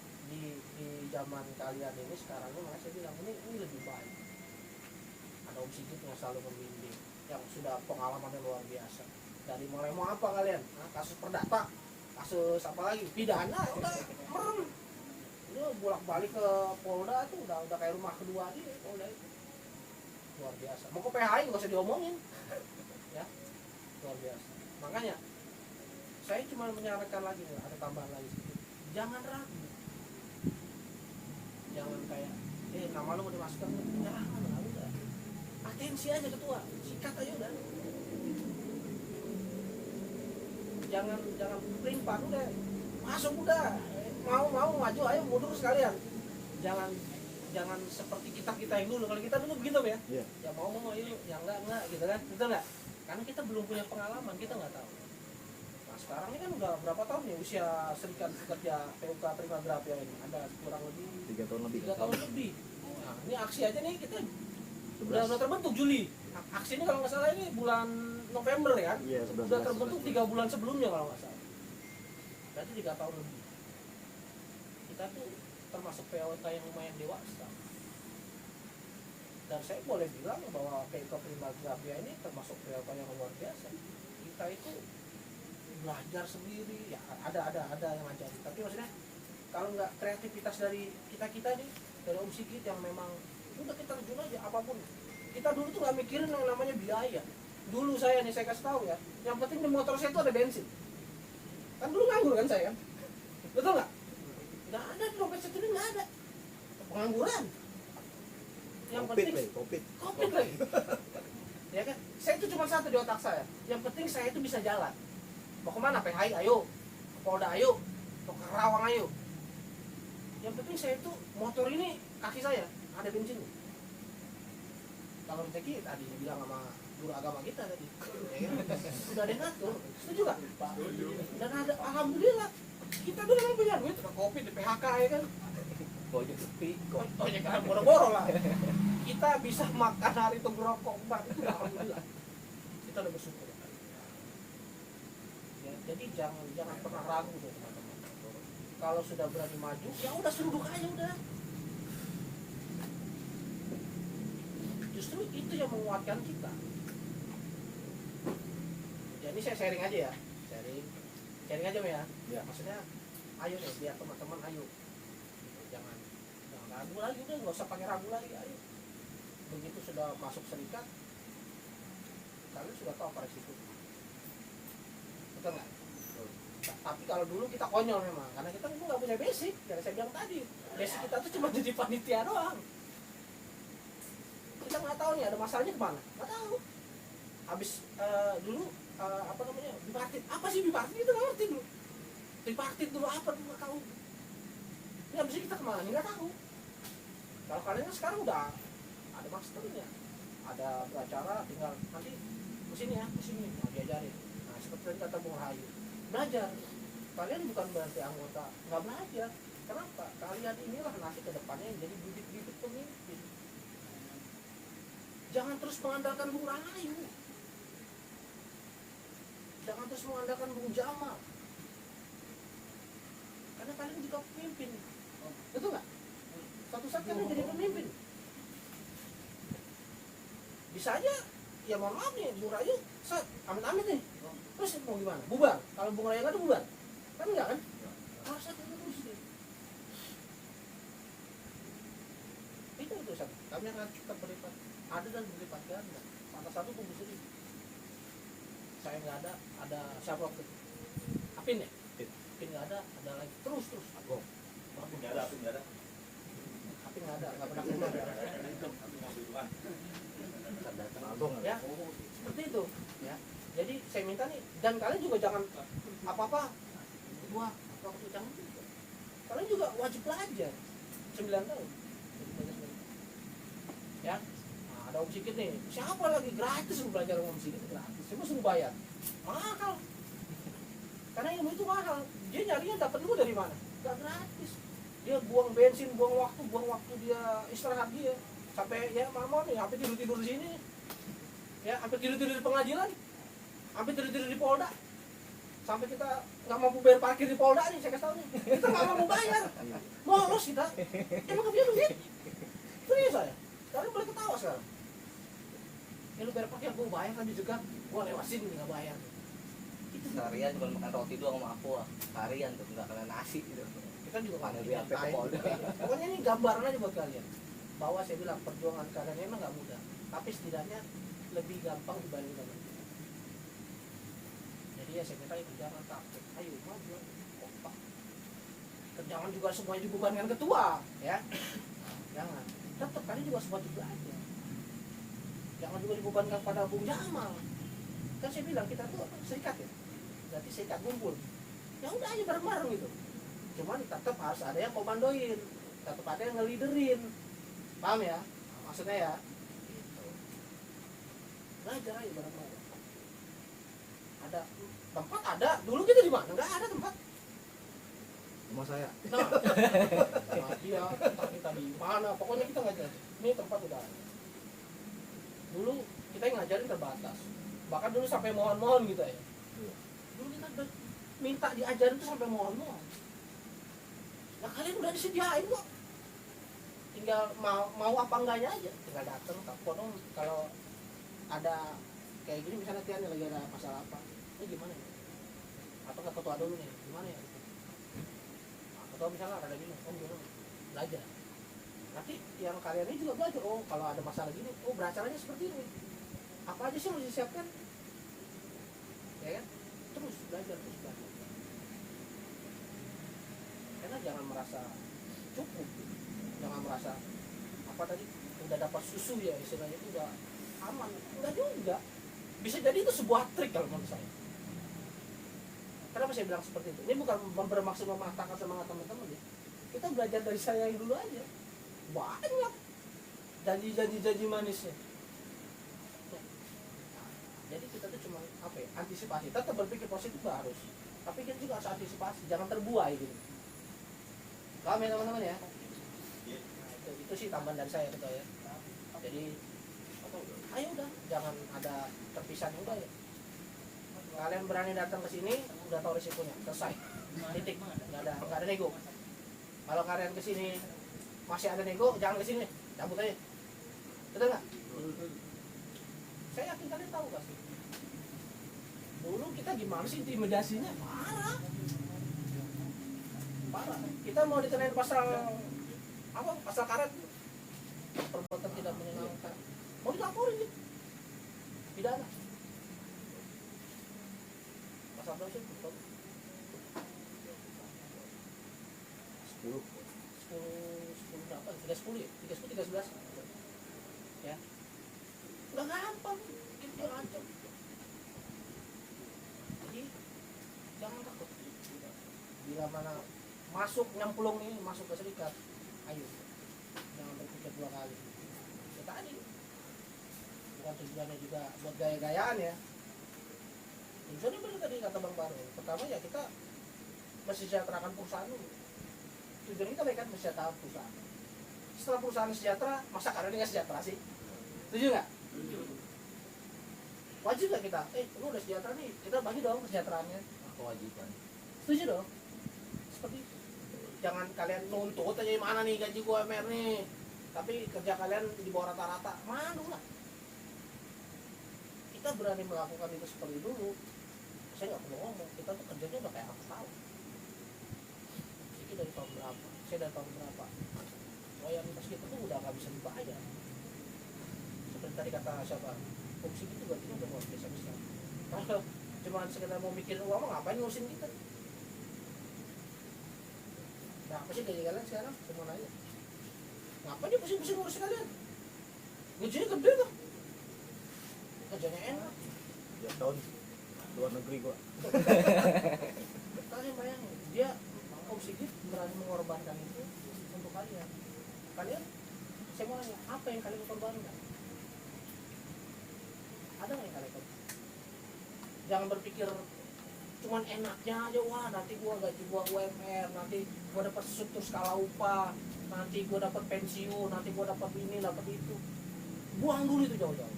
Speaker 4: di zaman kalian ini sekarang ini makanya saya bilang ini lebih baik. Ada Om Sigit yang selalu membimbing, yang sudah pengalamannya luar biasa. Dari mulai mau apa kalian? Nah, kasus perdata, kasus apa lagi? Pidana udah merem. Ini bolak-balik ke Polda tuh udah kayak rumah kedua dia Polda itu. Luar biasa. Mau ke PHI nggak usah diomongin. Ya, luar biasa. Makanya saya cuma menyarankan lagi nih, ada tambahan lagi sedikit. Jangan ragu. Jangan kayak nama lu mau dimasukkan, jangan udah. Atensi aja ketua, sikat aja udah. Jangan pelimpan udah. Masuk udah. Mau maju ayo mundur sekalian. Jangan seperti kita yang dulu. Kalau kita dulu begitu ya.
Speaker 3: Iya.
Speaker 4: Ya mau ayo, yang enggak gitu kan. Betul enggak? Karena kita belum punya pengalaman, kita nggak tahu. Nah sekarang ini kan udah berapa tahun ya usia serikat pekerja PUK Prima Grafia ini? Ada kurang lebih
Speaker 3: 3 tahun lebih.
Speaker 4: 3 tahun lebih. Nah ini aksi aja nih kita udah terbentuk Juli. Aksi ini kalau nggak salah ini bulan November ya kan?
Speaker 3: Iya,
Speaker 4: Udah terbentuk 3 bulan sebelumnya kalau nggak salah. Berarti 3 tahun lebih. Kita tuh termasuk PUK yang lumayan dewasa. Dan saya boleh bilang bahwa PUK Prima Grafia ini termasuk PUK yang luar biasa. Kita itu belajar sendiri, ya ada yang ngajarin. Tapi maksudnya kalau nggak kreativitas dari kita nih, dari Om Sigit yang memang udah kita terjun aja apapun. Kita dulu tuh nggak mikirin yang namanya biaya. Dulu saya kasih tahu ya, yang penting di motor saya tuh ada bensin. Kan dulu nganggur kan saya kan, betul nggak? Nggak ada di dompet saya tuh nggak ada pengangguran. Yang penting COVID lagi. Ya kan? Saya itu cuma satu di otak saya. Yang penting saya itu bisa jalan. Mau kemana? PHI ayo, ke Polda ayo, ke Karawang ayo. Yang penting saya itu motor ini kaki saya ada bensin. Kalau rezeki tadi bilang sama guru agama kita tadi, ya kan? Sudah ada yang ngatur, setuju nggak? Dan ada alhamdulillah kita dulu memang punya duit, ke COVID di PHK ya kan.
Speaker 2: Ojek sepi.
Speaker 4: Ojek kan boro-boro lah. Kita bisa makan hari itu ngerokok, itu alhamdulillah. Kita udah bersyukur. Ya, jadi jangan pernah ragu deh teman-teman. Kalau sudah berani maju, ya udah seruduk aja udah. Justru itu yang menguatkan kita. ini saya sharing aja ya, sharing aja ya.
Speaker 3: Ya.
Speaker 4: Maksudnya ayo deh biar teman-teman ayo, jangan ragu lagi, udah nggak usah pakai ragu lagi, ayo. Begitu sudah masuk serikat, kalian sudah tahu apa resiko, betul nggak? Tapi kalau dulu kita konyol memang, karena kita dulu nggak punya basic, yang saya bilang tadi, basic kita tuh cuma jadi panitia doang. Kita nggak tahu nih ada masalahnya kemana, nggak tahu. Habis dulu apa namanya bipartit, apa sih bipartit itu nggak ngerti dulu. Bipartit dulu apa tuh nggak tahu. Ini habis kita kemana nggak tahu. Kalau kalian kan sekarang udah ada masternya, ada beracara, tinggal nanti kesini ya, kesini mau diajarin. Nah seperti tadi kata Bung Rahayu, belajar. Kalian bukan berarti anggota nggak belajar. Kenapa? Kalian inilah nanti ke depannya yang jadi bibit-bibit pemimpin. Jangan terus mengandalkan Bung Rahayu. Jangan terus mengandalkan Bung Jamal. Karena kalian juga pemimpin. Betul nggak? Suatu saat kalian jadi pemimpin. Bisa aja, ya mohon maaf nih, Bung Rahayu, amit-amit nih. Terus mau gimana? Bubar. Kalau Bung Rahayu nggak ada bubar. Kan enggak kan? Harus ada terus deh. Itu Ustaz. Kami akan tetap berlipat. Ada dan berlipat ganda. Mata satu kubu sendiri. Saya nggak ada siapa waktu itu? Apin ya? Apin nggak ada lagi. Terus.
Speaker 3: Agung.
Speaker 4: Apin
Speaker 3: Nggak ada, Apin nggak ada.
Speaker 4: Apin nggak ada, nggak pernah keluar.
Speaker 3: Agung.
Speaker 4: Ya, seperti itu. Ya. Jadi saya minta nih, dan kalian juga jangan apa-apa. Wah, apa-apa jangan juga. Kalian juga wajib belajar. 9 tahun. Ya. Nah, ada Om Sikit nih. Siapa lagi gratis belajar Om Sikit gratis? Cuma suruh bayar. Mahal. Karena ilmu itu mahal. Dia nyarinya dapat ilmu dari mana? Gak gratis. Dia buang bensin, buang waktu dia istirahat dia. Sampai ya mama nih, sampai tidur di sini. Ya, sampai tidur di pengadilan. Sampai tidur di Polda. Sampai kita nggak mampu bayar parkir di Polda nih, saya kasih tahu nih. Kita nggak mampu bayar. Molos kita. Emang nggak punya duit. Serius saya. Sekarang boleh ketawa sekarang. Ya lu bayar parkir, gue bayar kan juga. Gue lewasin nggak bayar. Itu
Speaker 2: Seharian cuma makan roti doang sama aku. Seharian tuh nggak kena nasi gitu.
Speaker 4: kita juga
Speaker 2: Mana
Speaker 4: pakai
Speaker 2: dia sampai ke Polda.
Speaker 4: Pokoknya ini gambaran aja buat kalian. Bahwa saya bilang perjuangan kalian emang nggak mudah. Tapi setidaknya lebih gampang dibanding dengan kita. Jadi ya saya minta itu jangan takut. Ayo maju, kompak. Jangan juga semuanya dibebankan ketua, ya. Jangan. Tetap kalian juga semua belajar. Jangan juga dibebankan pada Bung Jamal. Kan saya bilang kita tuh apa? Serikat ya. Berarti serikat kumpul. Ya udah aja bareng-bareng gitu. Cuman tetap harus ada yang komandoin, tetap ada yang ngeliderin. Paham ya? Maksudnya ya. Gitu. Belajar aja bareng-bareng. Ada tempat ada. Dulu kita di mana? Enggak ada tempat.
Speaker 3: Rumah saya.
Speaker 4: Nah iya, tempat kita di mana? Pokoknya kita ngajar. Ini tempat udah ada. Dulu kita yang ngajarin terbatas. Bahkan dulu sampai mohon-mohon gitu ya. Dulu kita minta diajarin tuh sampai mohon-mohon. Nah kalian udah disediain kok. Tinggal mau apa enggaknya aja. Tinggal datang, telepon kalau ada kayak gini misalnya Tian lagi ada masalah apa. Ini gimana ya? Atau nggak ketua dulu nih, gimana ya? Nah, ketua misalnya ada gini, gimana? Belajar. Nanti yang kalian ini juga belajar, oh kalau ada masalah gini, oh beracaranya seperti ini. Apa aja sih yang harus disiapkan? Ya kan? Terus belajar. Karena jangan merasa cukup, jangan merasa apa tadi udah dapat susu ya istilahnya itu udah aman, enggak juga. Bisa jadi itu sebuah trik kalau menurut saya. Kenapa saya bilang seperti itu? Ini bukan bermaksud mematahkan semangat teman-teman ya. Kita belajar dari saya yang dulu aja. Banyak janji manisnya. Jadi kita tuh cuma apa ya? Antisipasi. Tetap berpikir positif harus. Tapi kita juga harus antisipasi, jangan terbuai gitu. Paham ya teman-teman ya? Nah, itu sih tambahan dari saya gitu ya. Jadi ayo udah, jangan ada terpisahnya udah ya. Kalian berani datang ke sini, udah tahu risikonya, selesai. Titik, nggak ada nego. Kalau kalian ke sini masih ada nego, jangan ke sini, cabut aja. Betul nggak? Saya yakin kalian tahu pasti. Dulu kita gimana sih intimidasinya? Parah. Kita mau dikenain pasal apa? Pasal karet. Perbuatan tidak menyenangkan. Mau dilaporin gitu. Pidana. Pasal berapa sih? 10 berapa? 310 ya? 310 13. Ya. Enggak gampang. Itu ancam. Jadi jangan takut. Bila mana masuk nyemplung ini masuk ke serikat, ayo jangan berpikir dua kali. Ya tadi bukan tujuannya juga buat gaya-gayaan ya. Tujuannya benar tadi kata Bang Baru. Pertama ya kita mensejahterakan perusahaan dulu. Tujuan kita kan mensejahterakan perusahaan. Setelah perusahaan sejahtera, masa karyawan nggak sejahtera sih? Setuju nggak? Wajib nggak kita? Lu udah sejahtera nih, kita bagi dong kesejahteraannya.
Speaker 2: Kewajiban.
Speaker 4: Setuju dong? Seperti itu. Jangan kalian nuntut aja mana nih gaji gua UMR nih, tapi kerja kalian di bawah rata-rata, malu lah. Kita berani melakukan itu seperti dulu. Saya nggak perlu ngomong, kita tuh kerjanya udah kayak apa tahu. Jadi dari tahun berapa? Saya dari tahun berapa? Loyalitas kita tuh udah nggak bisa dibayar. Seperti tadi kata siapa? Fungsi itu berarti udah luar biasa besar. Kalau cuma sekedar mau mikirin uang, ngapain ngurusin kita? Nah, apa sih gaji kalian sekarang? Saya mau nanya. Ngapain dia pusing-pusing ngurusin kalian? Gajinya gede tuh. Kerjanya enak.
Speaker 3: 3 tahun luar negeri gua.
Speaker 4: Kalian bayangin, dia Om Sigit berani mengorbankan itu untuk kalian. Kalian, saya mau nanya, apa yang kalian korbankan? Ada nggak yang kalian korbankan? Jangan berpikir cuman enaknya aja, wah nanti gua gaji gua UMR, nanti gua dapat struktur skala upah, nanti gua dapat pensiun, nanti gua dapat ini, dapat itu. Buang dulu itu jauh-jauh.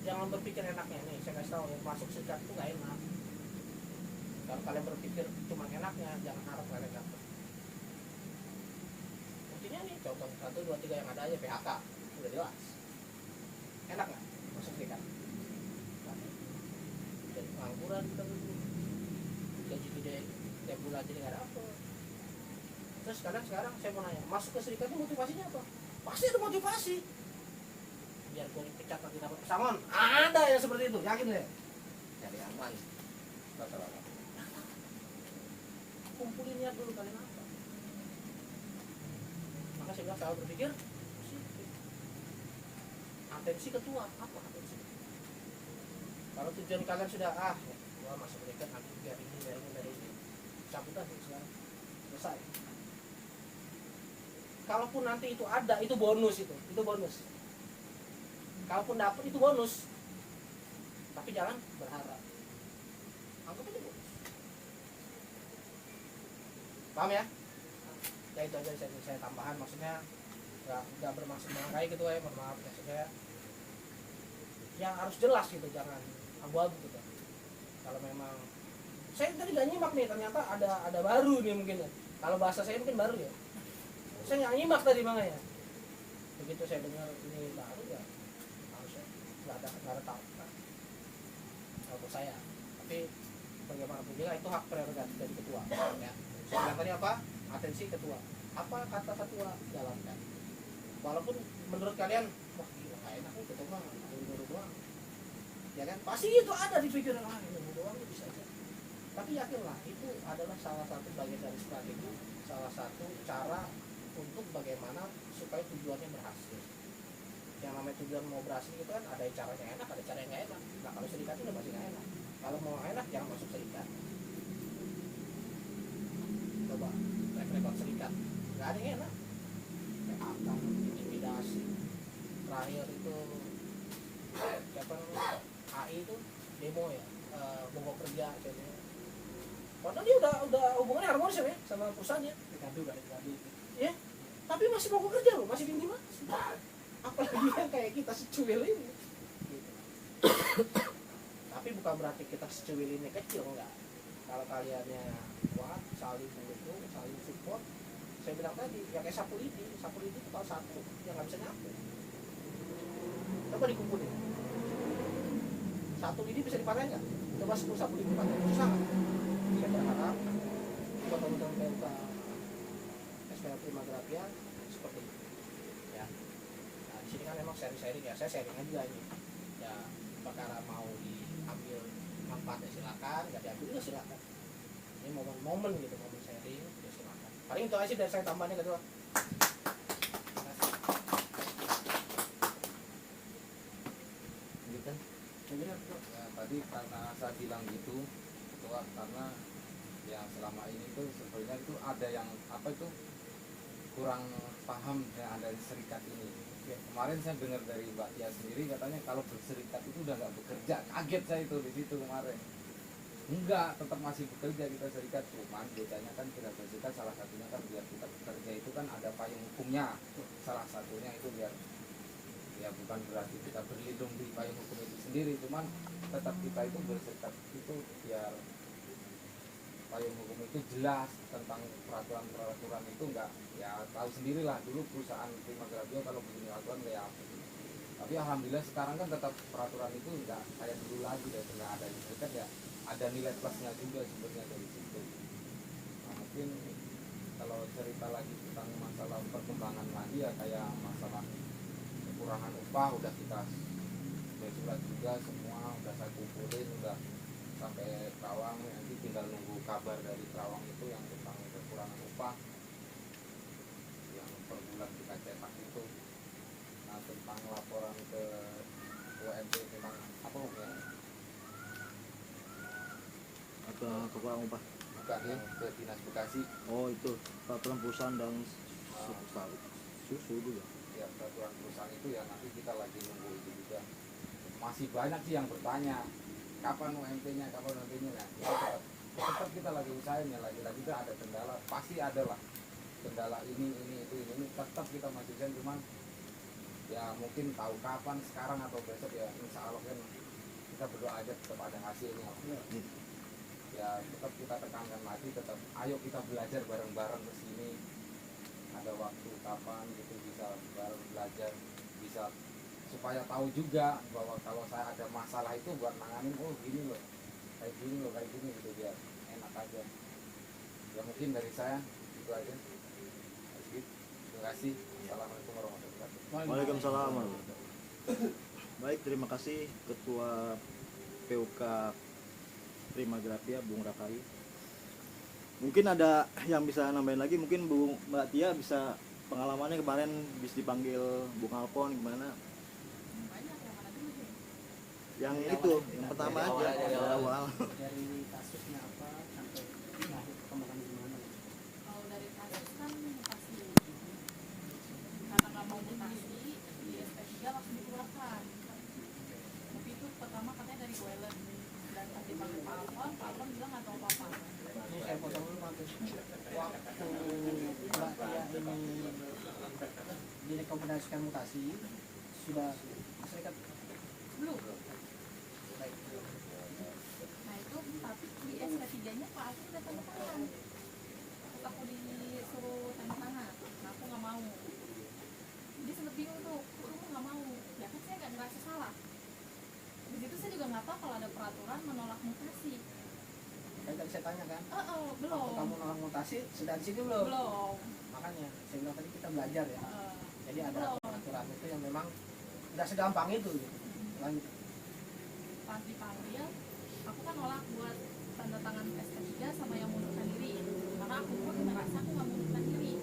Speaker 4: Jangan berpikir enaknya nih, saya kasih tahu ya, masuk serikat itu nggak enak. Kalau kalian berpikir cuma enaknya, jangan harap kalian dapat. Buktinya nih, contoh 1, 2, 3 yang ada aja PHK, udah jelas. Enak nggak masuk serikat? Jadi pengangguran kita dulu, gaji gede tiap bulan jadi nggak dapet. Terus sekarang saya mau nanya, masuk ke serikat itu motivasinya apa? Pasti ada motivasi. Biar gue dipecat nanti dapat pesangon. Ada yang seperti itu, yakin deh.
Speaker 2: Cari aman. Rata-rata.
Speaker 4: Kumpulin niat dulu kalian apa. Maka saya bilang selalu berpikir atensi ketua, apa atensi? Kalau tujuan kalian sudah gua masuk serikat nanti biar ini, cabut aja sekarang, selesai. Kalaupun nanti itu ada, itu bonus itu bonus. Kalaupun dapet itu bonus, tapi jangan berharap. Anggap itu bonus. Paham ya? Ya itu aja saya tambahan, maksudnya nggak bermaksud melangkai gitu ya, mohon maaf maksudnya. Yang harus jelas gitu, jangan abu-abu gitu. Kalau memang saya tadi nggak nyimak nih, ternyata ada baru nih mungkin ya. Kalau bahasa saya mungkin baru ya. Saya nggak nyimak tadi makanya. Begitu saya dengar ini baru ya, harusnya nggak ada tahu. Kalau saya, tapi bagaimanapun juga itu hak prerogatif dari ketua. Ya. Saya bilang tadi apa? Atensi ketua. Apa kata ketua? Jalankan. Walaupun menurut kalian, wah gila nggak enak nih ketua mah dulu doang. Ya kan? Pasti itu ada di pikiran ini doang bisa aja. Tapi yakinlah itu adalah salah satu bagian dari strategi, salah satu cara untuk bagaimana supaya tujuannya berhasil. Yang namanya tujuan mau berhasil itu kan ada caranya enak, ada cara yang nggak enak. Nah kalau serikat itu udah pasti nggak enak. Kalau mau enak jangan masuk serikat. Coba rekod serikat, nggak ada yang enak. PHK, intimidasi. Terakhir itu siapa namanya? AI itu demo ya, mogok kerja akhirnya. Padahal dia udah hubungannya harmonis ya sama perusahaannya.
Speaker 5: Dikadu gak dikadu.
Speaker 4: Ya, tapi masih mogok kerja loh, masih intimidasi. Apalagi yang kayak kita secuil ini. Gitu. Tapi bukan berarti kita secuil ini kecil, enggak. Kalau kaliannya kuat, saling mendukung, saling support. Saya bilang tadi, ya kayak sapu lidi itu kalau satu yang nggak bisa nyapu. Coba dikumpulin. satu lidi bisa dipanen nggak? Coba 10 sapu lidi panen susah nggak? Saya berharap buat teman-teman PMK SPL Prima Grapia seperti itu ya. Nah di sini kan memang sharing-sharing ya, saya sharing aja ini ya, perkara mau diambil manfaatnya silakan, nggak diambil ya silakan. Ini momen-momen gitu, momen sharing ya silakan. Paling itu aja sih dari saya tambahnya kedua.
Speaker 2: Gitu.
Speaker 6: Ya, tadi karena saya bilang gitu Ketua, karena yang selama ini tuh sebenarnya itu ada yang apa itu kurang paham yang ada di serikat ini. Ya, kemarin saya dengar dari Mbak Tia sendiri katanya kalau berserikat itu udah nggak bekerja, kaget saya itu di situ kemarin. Enggak, tetap masih bekerja kita serikat, cuman bedanya kan kita berserikat salah satunya kan biar kita bekerja itu kan ada payung hukumnya, salah satunya itu biar ya bukan berarti kita berlindung di payung hukum itu sendiri, cuman tetap kita itu berserikat itu biar payung hukum itu jelas tentang peraturan itu enggak ya tahu sendirilah dulu perusahaan Prima Grapia kalau begini aturan kayak apa. Tapi alhamdulillah sekarang kan tetap peraturan itu enggak kayak dulu lagi deh, enggak ada di serikat ya ada nilai plusnya juga sebenarnya dari situ. Nah, mungkin kalau cerita lagi tentang masalah perkembangan lagi ya kayak masalah kekurangan upah udah kita surat juga semua udah saya kumpulin udah sampai Kerawang, nanti tinggal nunggu kabar dari Kerawang itu yang tentang kekurangan upah yang per bulan kita cetak itu. Nah tentang laporan ke UMP tentang apa ya?
Speaker 3: Apa kekurangan upah?
Speaker 6: Bukan yang ke Dinas Bekasi.
Speaker 3: Oh itu peraturan perusahaan dan susu juga.
Speaker 6: Ya peraturan perusahaan itu ya nanti kita lagi nunggu itu juga. Masih banyak sih yang bertanya kapan UMP-nya, kapan UMP-nya. Nah, ya tetap kita lagi usahain ya, lagi-lagi itu ada kendala, pasti ada lah kendala ini tetap kita masih usahain, cuman ya mungkin tahu kapan sekarang atau besok ya insya Allah kan kita berdoa aja tetap ada hasilnya. Ya tetap kita tekankan lagi, tetap ayo kita belajar bareng-bareng ke sini, ada waktu kapan gitu bisa bareng belajar, bisa supaya tahu juga bahwa kalau saya ada masalah itu buat nanganin oh gini loh kayak gini gitu biar enak aja. Ya mungkin dari saya itu aja. Terima kasih. Assalamualaikum warahmatullahi wabarakatuh.
Speaker 3: Waalaikumsalam. Baik, terima kasih Ketua PUK Prima Grapia Bung Rakai. Mungkin ada yang bisa nambahin lagi, mungkin Mbak Tia bisa pengalamannya kemarin bisa dipanggil Bung Alpon gimana? Yang itu, yang pertama aja dari awal.
Speaker 5: Dari kasusnya apa sampai lahir perkembangan gimana?
Speaker 7: Kalau dari kasus kan pasti karena nggak mau mutasi di SP3 langsung dikeluarkan. Tapi itu pertama katanya dari Wellen dan pas dipanggil Pak Alfon bilang nggak tahu apa-apa.
Speaker 4: Ini saya potong dulu nanti. Waktu Mbak Tia ini direkomendasikan mutasi sudah serikat
Speaker 7: Belum.
Speaker 4: baik.
Speaker 7: Nah itu tapi di SP3-nya Pak Alfon udah tanda tangan. Aku disuruh tanda tangan, nah aku nggak mau. Dia sempat bingung tuh, kamu nggak mau? Ya kan saya nggak ngerasa salah. Di situ saya juga nggak tahu kalau ada peraturan menolak mutasi.
Speaker 4: Kan tadi saya tanya kan,
Speaker 7: Belum.
Speaker 4: waktu kamu nolak mutasi sudah di sini belum?
Speaker 7: Belum.
Speaker 4: Makanya saya bilang tadi kita belajar ya. Jadi ada
Speaker 7: Belum.
Speaker 4: peraturan itu yang memang tidak segampang itu gitu. Lanjut.
Speaker 7: Pas dipanggil, aku kan nolak buat tanda tangan SP3 sama yang mundurkan diri. Karena aku pun ngerasa aku nggak mundurkan diri.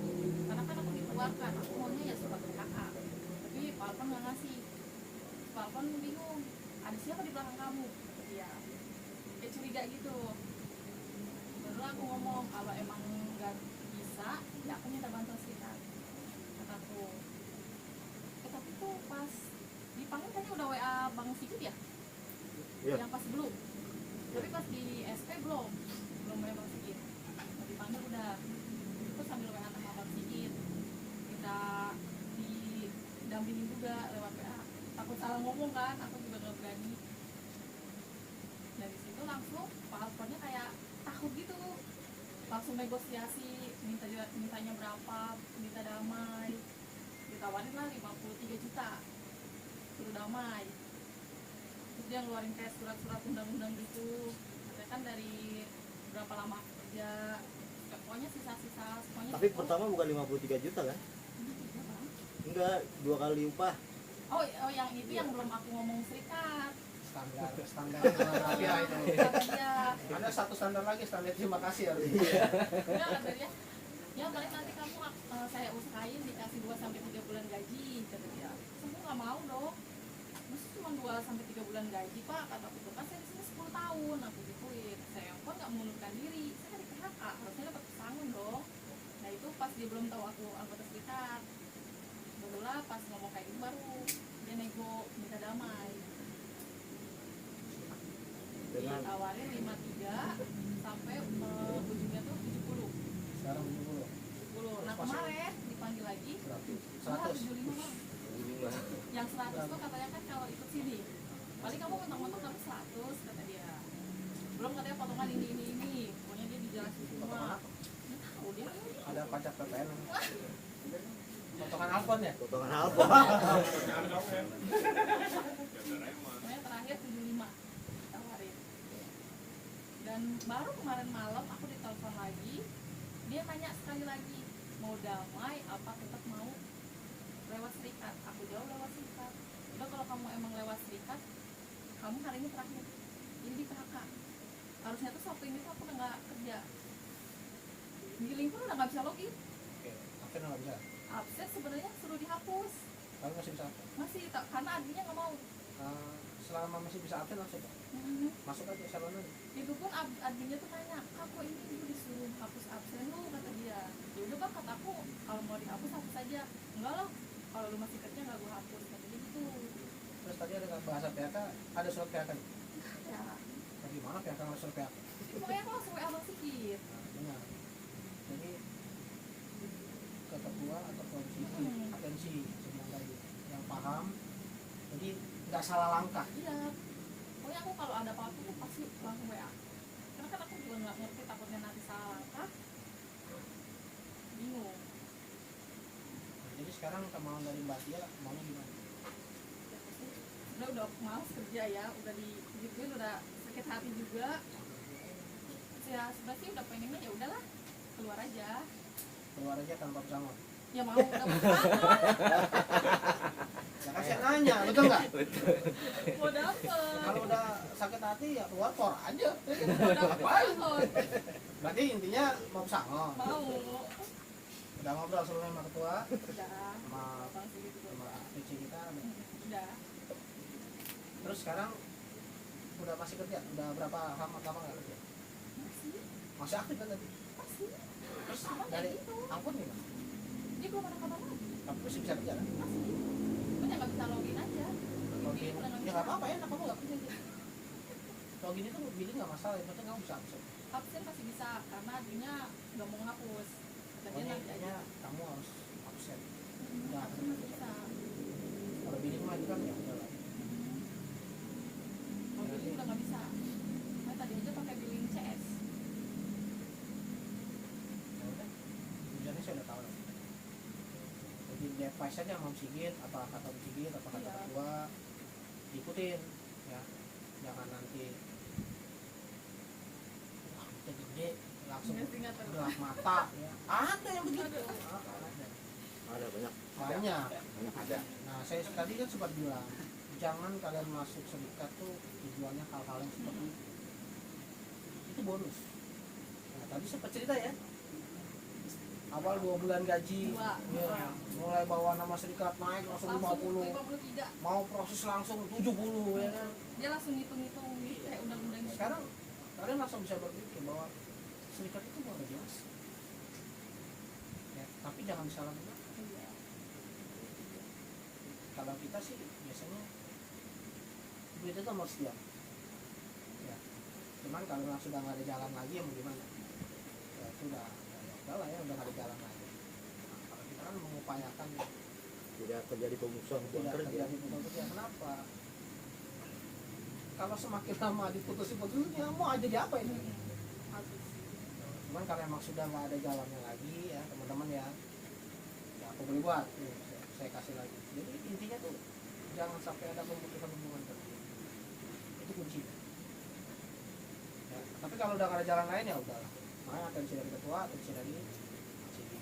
Speaker 7: Karena kan aku dikeluarkan, aku maunya ya surat PKK. Tapi Pak Alpon nggak ngasih. Pak Alpon bingung, ada siapa di belakang kamu? Iya. Kayak curiga gitu. Baru aku ngomong, kalau emang nggak bisa, ya aku minta bantuan serikat. Kataku. Tapi tuh pas dipanggil kayaknya udah WA Bang Sigit ya?
Speaker 3: Iya.
Speaker 7: Yang pas belum. Tapi pas di SP belum WA Bang Sigit. Pas dipanggil udah. Terus sambil WA sama Bang Sigit. Kita didampingin juga lewat WA. Takut salah ngomong kan, aku juga gak berani. Dari situ langsung Pak Alfonnya kayak takut gitu. Langsung negosiasi, mintanya berapa, minta damai. Ditawarin lah 53 juta suruh damai. Terus dia ngeluarin kayak surat-surat undang-undang gitu. Katanya kan dari berapa lama aku kerja, pokoknya sisa-sisa semuanya.
Speaker 3: Tapi pertama bukan 53 juta kan? Enggak, 2 kali upah.
Speaker 7: Oh yang itu yang belum aku ngomong serikat.
Speaker 4: standar rahasia itu.
Speaker 7: Kata dia,
Speaker 4: Ada satu standar lagi, standar terima kasih harus.
Speaker 7: enggak kata dia, ya paling nanti kamu saya usahain dikasih 2 sampai 3 bulan gaji, kata dia. Semua nggak mau dong. Masa cuma 2 sampai 3 bulan gaji pak, kata aku, kan saya di sini 10 tahun, aku gituin. Saya pun nggak mengundurkan diri, saya di PHK, harusnya dapat pesangon dong. Nah itu pas dia belum tahu aku anggota serikat. Barulah pas ngomong kayak gitu baru dia nego minta damai.
Speaker 3: Dengan
Speaker 7: Ditawarin 53 sampai ujungnya tuh 70.
Speaker 4: Sekarang 70.
Speaker 7: 70. Nah kemarin dipanggil lagi, mahal
Speaker 4: 100.
Speaker 7: 75 bang. Yang 100 tuh katanya kan kalau ikut sini paling kamu mentok-mentok dapat 100 kata dia. Belum katanya potongan ini. Pokoknya dia dijelasin semua.
Speaker 4: Potongan apa?
Speaker 7: Nggak tahu dia.
Speaker 4: Ada pajak PPN. Potongan Alfon ya?
Speaker 3: potongan album.
Speaker 7: Pokoknya terakhir 75 tawarin. Dan baru kemarin malam aku ditelepon lagi, dia nanya sekali lagi mau damai apa tetap mau lewat serikat. Aku jawab lewat serikat. Udah kalau kamu emang lewat serikat, kamu hari ini terakhir ini di PHK. Harusnya tuh Sabtu ini tuh aku udah nggak kerja, giling pun udah nggak bisa login.
Speaker 4: Oke, absen nggak bisa.
Speaker 7: Absen sebenarnya suruh dihapus,
Speaker 4: Tapi masih bisa absen.
Speaker 7: masih karena adminnya nggak mau.
Speaker 4: Selama masih bisa absen langsung Pak. Masuk aja salon aja.
Speaker 7: Itu pun adminnya tuh tanya, kak kok ini ibu disuruh hapus absen lu, kata dia. Ya udah bang, kata aku kalau mau dihapus hapus saja. Enggak lah, kalau lu masih kerja nggak gue hapus, kata dia gitu.
Speaker 4: Terus tadi ada bahasa PHK, ada surat PHK nih.
Speaker 7: Ya,
Speaker 4: Bagaimana PHK nggak surat PHK?
Speaker 7: jadi pokoknya aku langsung WA Bang Sigit.
Speaker 4: Benar. Jadi ke ketua atau komisi atensi semua lagi yang paham. Jadi nggak salah langkah.
Speaker 7: Iya, pokoknya aku kalau ada apa-apa tuh pasti langsung WA. Karena kan aku juga nggak ngerti, takutnya nanti salah langkah, bingung.
Speaker 4: Jadi sekarang kemauan dari Mbak Tia maunya gimana?
Speaker 7: Udah males kerja ya, udah digituin, udah sakit hati juga. Ya sebenarnya sih udah pengennya ya udahlah keluar aja.
Speaker 4: Keluar aja tanpa pesangon.
Speaker 7: Ya mau udah pesangon,
Speaker 4: Ya kan saya nanya, betul nggak?
Speaker 7: mau dapet,
Speaker 4: Kalau udah sakit hati ya keluar tor aja.
Speaker 7: mau dapet pesangon,
Speaker 4: Berarti intinya mau pesangon.
Speaker 7: mau.
Speaker 4: Udah ngobrol sebelumnya sama ketua,
Speaker 7: Udah,
Speaker 4: sama
Speaker 7: Bang Sigit juga
Speaker 4: sama
Speaker 7: udah.
Speaker 4: PC kita.
Speaker 7: Udah.
Speaker 4: Terus sekarang udah masih kerja? Udah berapa lama nggak kerja? Masih aktif kan tadi?
Speaker 7: Masih.
Speaker 4: Terus
Speaker 7: Cuman
Speaker 4: dari
Speaker 7: kayak gitu.
Speaker 4: ampun gimana?
Speaker 7: Dia belum ada kabar lagi.
Speaker 4: Tapi masih bisa kerja kan?
Speaker 7: Masih. Cuman ya nggak bisa login aja.
Speaker 4: Login,
Speaker 7: Udah nggak
Speaker 4: ya
Speaker 7: bisa.
Speaker 4: nggak apa-apa ya, kamu nggak kerja gitu. Login itu billing nggak masalah, yang penting kamu bisa absen.
Speaker 7: Absen masih bisa karena adminnya nggak mau ngapus. Katanya
Speaker 4: Pokoknya
Speaker 7: nanti aja.
Speaker 4: intinya kamu harus absen. Udah,
Speaker 7: Absen masih bisa.
Speaker 4: kalau billing mah itu kan ya udah lah.
Speaker 7: Kalau billing udah nggak bisa. Nah, tadi aja pakai billing CS.
Speaker 4: Ya udah, tujuannya saya udah tahu lah. Jadi device aja mau Sigit, apa kata Om Sigit, apa kata
Speaker 7: Iya.
Speaker 4: ketua, ikutin ya. Jangan nanti wah, kita gede langsung
Speaker 7: Nggak tahu.
Speaker 4: gelap mata ya. Ada yang begitu.
Speaker 7: Aduh.
Speaker 4: Ada.
Speaker 3: Ada banyak.
Speaker 4: Banyak.
Speaker 3: Ada.
Speaker 4: Nah, saya tadi kan sempat bilang, jangan kalian masuk serikat tuh tujuannya hal-hal yang seperti itu bonus. Nah, tadi sempat cerita ya, awal 2 bulan gaji,
Speaker 7: Dua.
Speaker 4: ya, mulai bawa nama serikat naik langsung 50,
Speaker 7: 53.
Speaker 4: mau proses langsung 70 ya kan.
Speaker 7: Dia langsung ngitung-ngitung gitu kayak undang-undang gitu.
Speaker 4: Sekarang kalian langsung bisa berpikir bahwa serikat itu mau jelas. Ya, tapi jangan salah benar.
Speaker 7: Iya.
Speaker 4: Kalau kita sih biasanya duit itu nomor sekian ya, cuman kalau sudah nggak ada jalan lagi ya mau gimana ya itu udah lah ya, udah nggak ada jalan lagi. Nah, kalau kita kan mengupayakan
Speaker 3: Tidak terjadi pengusaha hubungan
Speaker 4: tidak
Speaker 3: kerja.
Speaker 4: terjadi betul kerja. Kenapa? Kalau semakin lama diputus-putusin ya mau aja di apa ini.
Speaker 7: Habis.
Speaker 4: Cuman kalau emang sudah nggak ada jalannya lagi ya teman-teman ya aku boleh buat nih, saya kasih lagi. Jadi intinya tuh jangan sampai ada pemutusan hubungan kerja. kalau udah nggak ada jalan lain ya udah, makanya atensi dari ketua, atensi dari Sidi.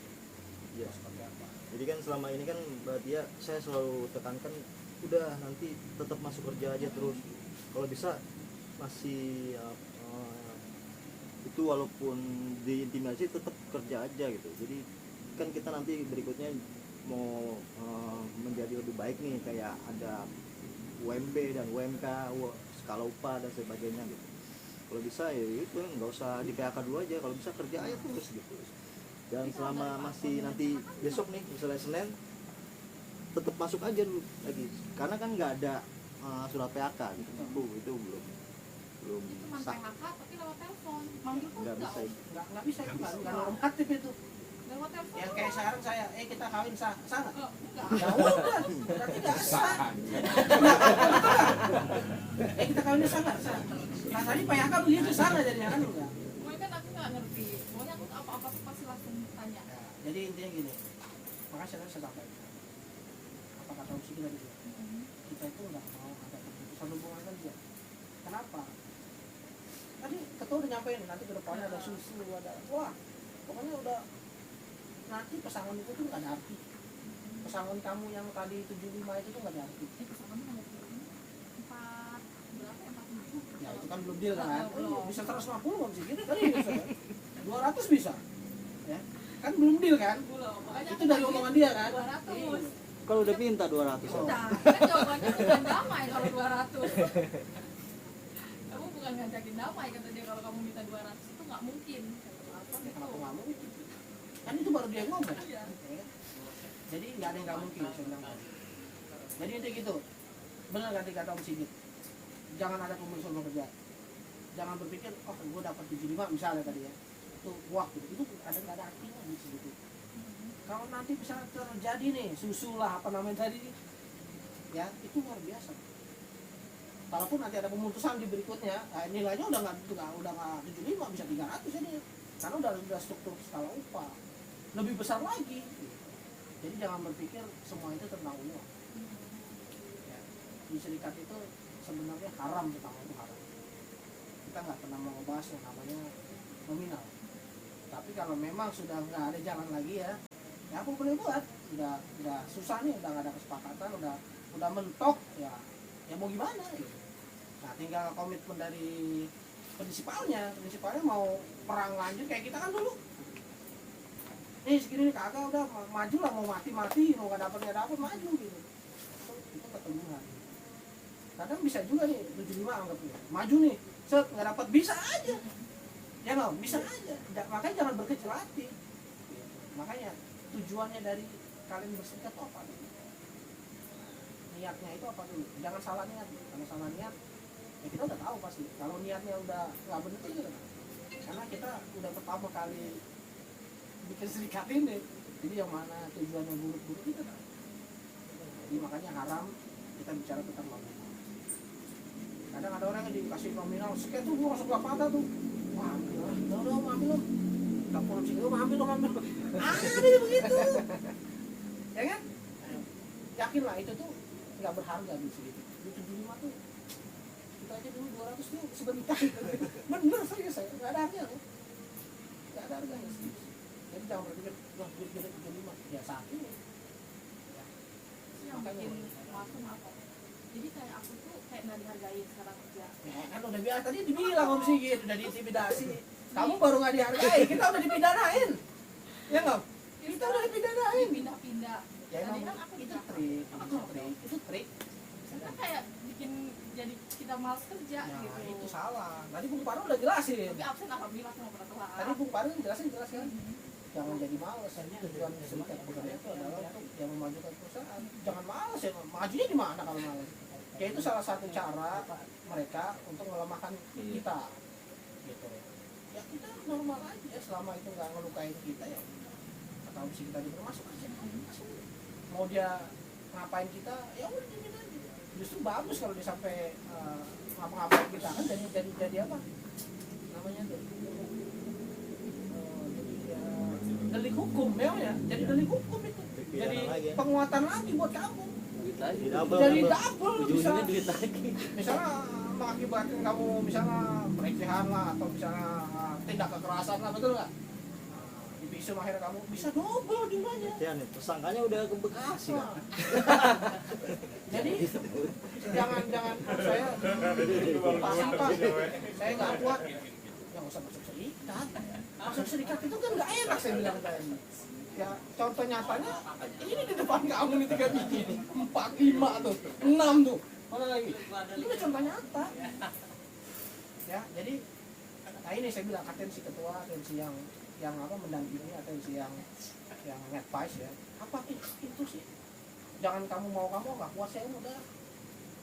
Speaker 3: Iya.
Speaker 4: Seperti apa?
Speaker 3: Jadi kan selama ini kan berarti ya saya selalu tekankan udah nanti tetap masuk kerja aja terus. Kalau bisa masih itu walaupun diintimidasi tetap kerja aja gitu. Jadi kan kita nanti berikutnya mau menjadi lebih baik nih, kayak ada UMB dan UMK, skala upah dan sebagainya gitu. Kalau bisa ya itu nggak usah di PHK dulu aja, kalau bisa kerja aja terus gitu. Dan selama masih nanti besok nih misalnya Senin tetap masuk aja dulu lagi, karena kan nggak ada surat PHK gitu. Itu belum
Speaker 7: Itu cuma
Speaker 3: sah.
Speaker 7: PHK tapi lewat telepon. Manggil pun
Speaker 3: Nggak bisa.
Speaker 4: Nggak bisa, itu nggak normatif itu.
Speaker 7: Lewat telepon.
Speaker 4: Yang kayak sekarang saya, kita kawin sah nggak?
Speaker 7: Oh, enggak.
Speaker 4: Ya udah, berarti nggak sah. Kita kawinnya sah nggak? Sah. Nah tadi PHK begitu sah nggak jadinya kan enggak?
Speaker 7: Pokoknya kan aku nggak ngerti. Pokoknya aku apa-apa tuh pasti langsung tanya.
Speaker 4: Ya, jadi intinya gini, makanya saya sampaikan apa kata Usi tadi, kita itu nggak mau ada keputusan hubungan kerja. Kenapa? Tadi ketua udah nyampein nanti ke depannya ada susu, ada wah pokoknya udah, nanti pesangon itu tuh nggak ada arti. Pesangon kamu yang tadi 75 itu tuh nggak ada arti.
Speaker 7: Pesangon nomor 4 berapa ya, 47.
Speaker 4: Ya itu kan belum deal kan?
Speaker 7: Belum.
Speaker 4: Bisa 150 nggak bisa gitu kali bisa kan? 200 bisa, ya kan belum deal kan?
Speaker 7: Belum. Makanya
Speaker 4: Itu dari omongan dia kan?
Speaker 7: 200.
Speaker 3: Kalau udah minta 200
Speaker 4: Oh.
Speaker 7: Nah, kan jawabannya bukan damai kalau 200. Kamu bukan ngajakin damai, kata dia. Kalau kamu minta 200 itu nggak mungkin. Kata
Speaker 4: Ya, kenapa
Speaker 7: apa
Speaker 4: nggak mungkin? Kan itu baru dia ngomong.
Speaker 7: gitu. Iya.
Speaker 4: Ya kan? Jadi nggak ada yang nggak mungkin saya bilang. Jadi itu gitu. Benar kan kata Om Sigit. Jangan ada pemulisan kerja. Jangan berpikir, oh gue dapat 75 misalnya tadi ya. Itu wah gitu. Itu ada nggak ada artinya gitu. Kalau nanti bisa terjadi nih susu lah apa namanya tadi, ya itu luar biasa. Kalaupun nanti ada pemutusan di berikutnya, nah, nilainya udah nggak 75 bisa 300 ini, karena udah struktur skala upah lebih besar lagi. Jadi jangan berpikir semua itu tentang uang. Ya, di serikat itu sebenarnya haram, pertama itu haram. Kita nggak pernah mau ngebahas yang namanya nominal. Tapi kalau memang sudah nggak ada jalan lagi ya apa boleh buat, udah susah nih, udah nggak ada kesepakatan, udah mentok ya mau gimana gitu. Nah tinggal komitmen dari prinsipalnya mau perang lanjut kayak kita kan dulu nih segini nih kagak, udah maju lah, mau mati mau nggak dapet maju gitu. Itu ketemuan. Kadang bisa juga nih 75 anggapnya maju nih set nggak dapat, bisa aja ya nggak, bisa aja. Makanya jangan berkecil hati gitu. Makanya tujuannya dari kalian berserikat itu apa dulu? Niatnya itu apa dulu? Jangan salah niat. Kalau salah niat ya kita udah tahu pasti. Kalau niatnya udah nggak bener itu kan? Karena kita udah pertama kali bikin serikat ini, jadi yang mana tujuannya buruk-buruk itu kan? Jadi makanya haram kita bicara tentang nominal. Kadang ada orang yang dikasih nominal sekian tuh gua masuk mata tuh, wah ambil lah, dapur sini lu ambil. Ada begitu. Ya kan? Yakin lah itu tuh nggak berharga di sini. Di 75 tuh kita aja dulu 200 tuh sebentar. Bener serius saya, nggak ada harganya tuh. Nggak ada harganya serius. Jadi jangan berpikir, wah duit gede 75. Ya saat ini. Ya.
Speaker 7: Yang bikin maaf. Jadi kayak aku tuh kayak nggak dihargain sekarang kerja.
Speaker 4: Ya kan udah biasa, tadi dibilang Om Sigit, udah diintimidasi. Kamu baru nggak dihargai, kita udah dipidanain. Ya nggak? Kita udah dipidanain.
Speaker 7: Pindah-pindah.
Speaker 4: Ya
Speaker 7: Tadi
Speaker 4: emang
Speaker 7: kan aku
Speaker 4: itu
Speaker 7: bilang,
Speaker 4: trik, itu trik.
Speaker 7: kita kayak bikin jadi kita malas kerja
Speaker 4: Ya
Speaker 7: gitu.
Speaker 4: itu salah. Tadi Bung Paru udah jelasin.
Speaker 7: Tapi absen alhamdulillah sama pernah telat.
Speaker 4: Tadi Bung Paru jelasin kan. Jangan jadi malas. Tujuan serikat pekerja itu adalah untuk yang memajukan perusahaan. Jangan malas ya. Majunya di mana kalau malas? Ya itu salah satu cara mereka untuk melemahkan kita. Gitu. Ya kita normal aja selama itu nggak ngelukain kita ya. Atau bisa kita juga masuk aja. Mau dia ngapain kita, ya udah dimin aja. Justru bagus kalau dia sampai ngapa-ngapain kita kan jadi apa? Namanya tuh. Delik hukum ya. Jadi delik hukum itu. Jadi penguatan lagi buat kamu.
Speaker 2: Duit lagi.
Speaker 3: Double,
Speaker 4: Jadi
Speaker 3: double.
Speaker 4: double bisa.
Speaker 2: Ujung-ujungnya duit lagi.
Speaker 4: Misalnya mengakibatkan kamu misalnya pelecehan lah atau misalnya tindak kekerasan lah, betul nggak? Di visum akhirnya kamu bisa double jumlahnya.
Speaker 3: Ya nih, tersangkanya udah ke Bekasi kan.
Speaker 4: Jadi jangan saya pas saya nggak kuat, ya nggak usah masuk serikat. Masuk serikat itu kan nggak enak saya bilang tadi. Ya contoh nyatanya ini di depan kamu nih 3 biji nih, 4, 5 tuh, 6 tuh, mana lagi? Ini contoh nyata. Ya jadi, nah ini saya bilang atensi ketua, atensi yang apa mendampingi, atensi yang advice ya. Apa itu sih? Jangan kamu nggak kuat, saya udah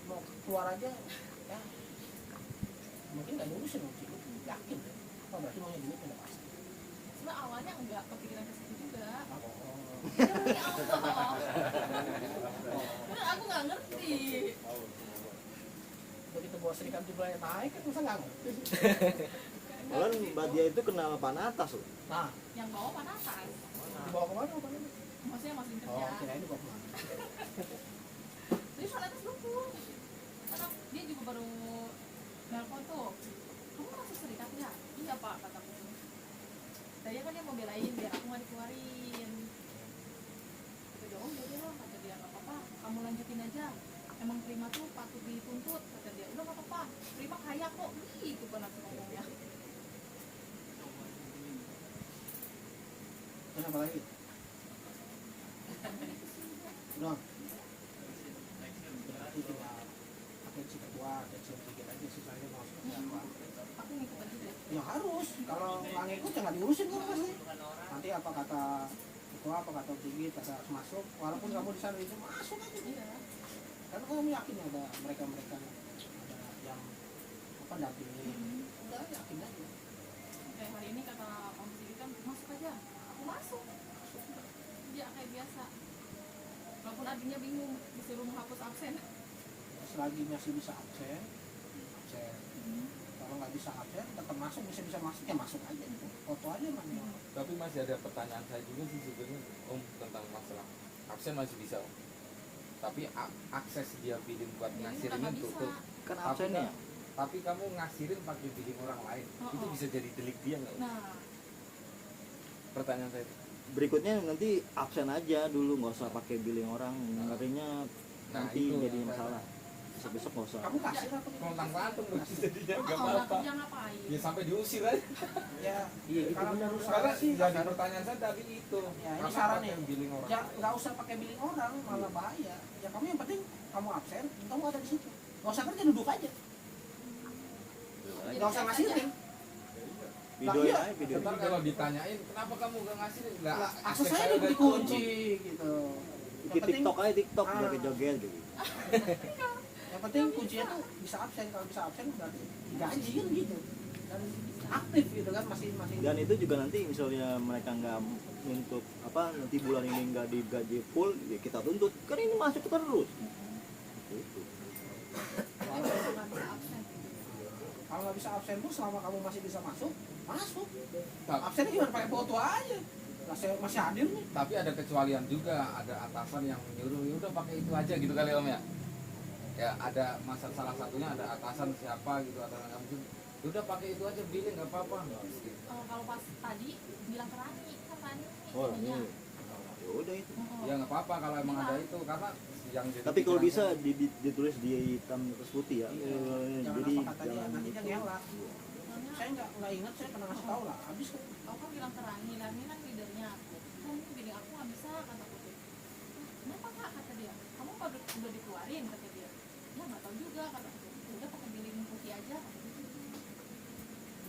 Speaker 4: mau keluar aja ya, mungkin nggak lulusin sih, yakin deh. Apa berarti maunya duit udah pasti.
Speaker 7: Sebenarnya awalnya enggak kepikiran ke situ juga.
Speaker 4: Oh.
Speaker 7: Ya Allah. Bener, aku nggak ngerti.
Speaker 4: Begitu bos serikat jumlahnya naik kan masa nggak ngerti.
Speaker 3: Malah Mbak Dia itu kenal Panatas loh.
Speaker 4: Nah,
Speaker 7: Yang bawah panasan.
Speaker 4: dibawa kemana?
Speaker 7: Maksudnya masih kerja.
Speaker 4: Oh, kirain dibawa kemana?
Speaker 7: Jadi panasan dukung. Karena dia juga baru nelpon tuh. Kamu masuk serikat ya? Iya pak, kataku. Tadinya kan dia mau belain biar aku nggak dikeluarin. Kata dia, oh yaudah lah, kata dia nggak apa-apa, kamu lanjutin aja. Emang Prima tuh patut dituntut, kata dia. Udah nggak apa-apa, Prima kaya kok. Gitu kan aku ngomongnya.
Speaker 4: Kenapa lagi? Udah. Berarti tinggal atensi ketua, atensi sedikit aja sisanya mau seperti apa.
Speaker 7: Aku ngikut aja deh.
Speaker 4: Ya harus, kalau nggak ngikut ya nggak diurusin kan pasti. Nanti apa kata ketua, apa kata tinggi, kata harus masuk, walaupun kamu di sana itu masuk aja.
Speaker 7: Iya.
Speaker 4: Karena kamu yakin ada mereka ada yang apa dampingi. Udah yakin aja.
Speaker 7: Kayak hari ini kata Om Sigi kan masuk aja. Aku masuk. Dia kayak biasa. Walaupun adiknya bingung disuruh menghapus absen.
Speaker 4: Selagi masih bisa absen. Kalau nggak bisa absen, tetap masuk, bisa masuk ya masuk aja gitu. Foto aja manual.
Speaker 6: Tapi masih ada pertanyaan saya juga sih sebenarnya Om tentang masalah absen masih bisa Om. Tapi akses dia billing buat
Speaker 7: Ini
Speaker 6: ngasirin
Speaker 7: udah nggak
Speaker 6: itu
Speaker 7: bisa.
Speaker 6: tuh.
Speaker 3: Kan
Speaker 6: Tapi
Speaker 3: absennya.
Speaker 6: Tapi kamu ngasirin pakai billing orang lain, itu bisa jadi delik dia nggak? Om?
Speaker 7: Nah,
Speaker 6: Pertanyaan saya.
Speaker 3: Berikutnya nanti absen aja dulu, nggak usah pakai billing orang. Ngerinya
Speaker 6: Nah,
Speaker 3: nanti
Speaker 6: itu
Speaker 3: jadi
Speaker 6: yang
Speaker 3: masalah. Besok nggak usah.
Speaker 4: Kamu kasih apa?
Speaker 6: Kontang lantung jadinya nggak
Speaker 7: orang
Speaker 6: apa-apa.
Speaker 7: kerja ngapain?
Speaker 6: Ya sampai diusir aja.
Speaker 4: Ya,
Speaker 3: Iya, gitu
Speaker 4: kalau
Speaker 3: benar.
Speaker 4: menurut
Speaker 6: Karena
Speaker 4: saya sih
Speaker 6: jadi pertanyaan saya tadi itu.
Speaker 4: Ya, ini
Speaker 6: Karena
Speaker 4: saran
Speaker 6: pakai
Speaker 4: nih.
Speaker 6: billing orang.
Speaker 4: Ya nggak usah pakai billing orang, malah bahaya. Ya kamu yang penting kamu absen, kamu ada di situ. Nggak usah kerja, duduk aja. Nggak usah ngasihin.
Speaker 3: Videoin
Speaker 4: iya.
Speaker 3: aja, videoin.
Speaker 6: Ntar kalau ditanyain kenapa kamu gak ngasihin? Nggak,
Speaker 4: Akses saya
Speaker 6: saya
Speaker 4: udah
Speaker 6: udah
Speaker 4: dikunci gitu.
Speaker 3: Bikin TikTok aja, TikTok
Speaker 4: Ah.
Speaker 3: joget-joget gitu.
Speaker 4: Yang penting kuncinya tuh bisa absen. Kalau bisa absen berarti digaji kan gitu. Dan aktif gitu kan masih.
Speaker 3: Dan itu juga nanti misalnya mereka nggak untuk apa nanti bulan ini nggak digaji full, ya kita tuntut. Kan ini masuk terus. Gitu.
Speaker 7: Walaupun nggak bisa absen.
Speaker 4: Kalau nggak bisa absen tuh selama kamu masih bisa masuk.
Speaker 6: Ta-
Speaker 4: Absennya cuma pakai foto aja. Masih hadir nih.
Speaker 6: Tapi ada kecualian juga, ada atasan yang nyuruh ya udah pakai itu aja gitu kali Om ya. Ya ada salah satunya ada atasan siapa gitu, atasan kamu ya udah pakai itu aja billing nggak apa-apa. Gitu.
Speaker 7: Kalau pas tadi bilang ke Rani, kan Rani
Speaker 3: Oh,
Speaker 7: ininya.
Speaker 3: ini. Ya udah itu.
Speaker 6: Ya nggak apa-apa kalau emang ada itu karena yang jadi
Speaker 3: Tapi kalau bisa
Speaker 6: pikirannya-
Speaker 3: ditulis di hitam terus putih ya.
Speaker 4: Jangan
Speaker 3: Jadi
Speaker 4: apa kata dia, nanti dia ngelak.
Speaker 7: Soalnya
Speaker 4: Saya nggak ingat, saya pernah ngasih tahu lah. Habis kan.
Speaker 7: aku kan bilang ke Rani kan leadernya. Kan billing aku nggak bisa, kata aku. Kenapa kak, kata dia. Kamu udah dikeluarin, kata dia. Ya nggak tahu juga, kata aku. Udah pakai billing putih aja.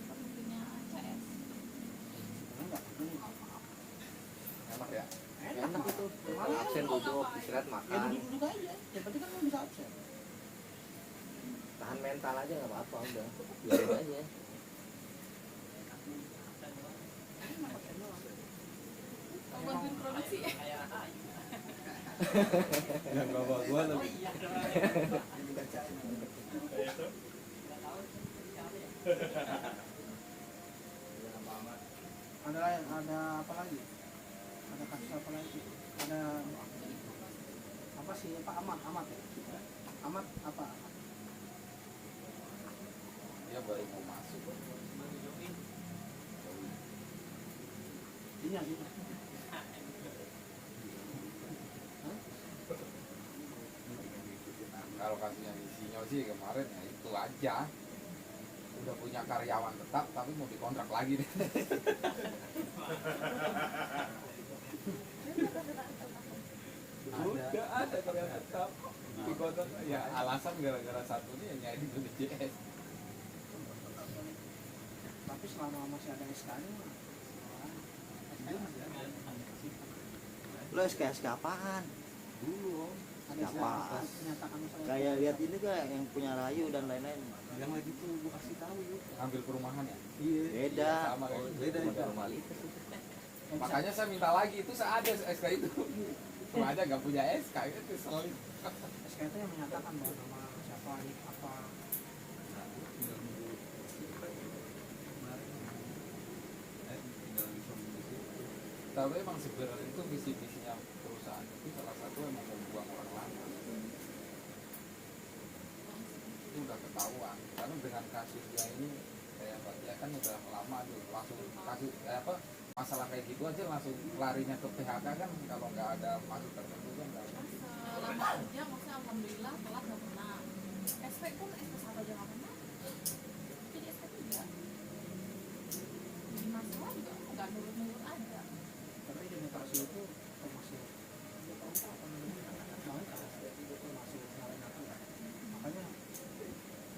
Speaker 7: Pakai billingnya CS.
Speaker 4: Enggak.
Speaker 6: enak ya.
Speaker 2: Enak itu.
Speaker 4: Malah
Speaker 2: Absen duduk, istirahat
Speaker 4: ya
Speaker 2: makan.
Speaker 4: duduk aja. Yang penting kan kamu bisa absen.
Speaker 2: Tahan mental aja nggak apa-apa udah. Biarin aja.
Speaker 7: Kalau bantuin produksi.
Speaker 6: Yang bawa gua tapi
Speaker 4: Ada apa lagi? Ada kasus apa lagi? Ada apa sih? Pak Amat ya? Amat apa?
Speaker 6: katanya baru mau masuk.
Speaker 3: Ini ini.
Speaker 6: Kalau kasusnya di Sinyo sih kemarin ya itu aja, udah punya karyawan tetap tapi mau dikontrak lagi deh. Udah ada karyawan tetap dikontrak ya, alasan gara-gara satu ini yang nyari BPJS.
Speaker 4: Tapi selama masih ada SK-nya mah
Speaker 3: Lo SK apaan?
Speaker 4: dulu Om. Ada
Speaker 3: Apaan?
Speaker 4: menyatakan masalah.
Speaker 3: Kayak lihat ini gak yang punya Rayu dan lain-lain.
Speaker 5: Yang lagi tuh gua kasih tahu yuk.
Speaker 6: Ambil perumahan ya.
Speaker 5: Iya.
Speaker 3: Beda.
Speaker 6: Sama kayak gitu.
Speaker 5: Beda
Speaker 2: Cuma
Speaker 5: juga.
Speaker 2: formalitas.
Speaker 6: Makanya saya minta lagi, itu saya ada SK itu. Cuma aja nggak punya SK itu solid.
Speaker 4: SK itu yang menyatakan bahwa nama siapa ini apa.
Speaker 6: Tapi emang sebenarnya itu visi-visinya perusahaan itu salah satu emang membuang orang lama. Itu udah ketahuan. Karena dengan kasusnya ini kayak Mbak Tia kan udah lama tuh langsung kasus apa masalah kayak gitu aja langsung larinya ke PHK kan, kalau nggak ada maksud tertentu kan nggak ada.
Speaker 7: Selama kerja maksudnya alhamdulillah telat nggak pernah. SP pun SP 1 aja nggak pernah. Jadi SP 3. Jadi masalah juga nggak nurut-nurut aja.
Speaker 4: Tapi di mutasi itu termasuk termasuk nyalain aturan. Makanya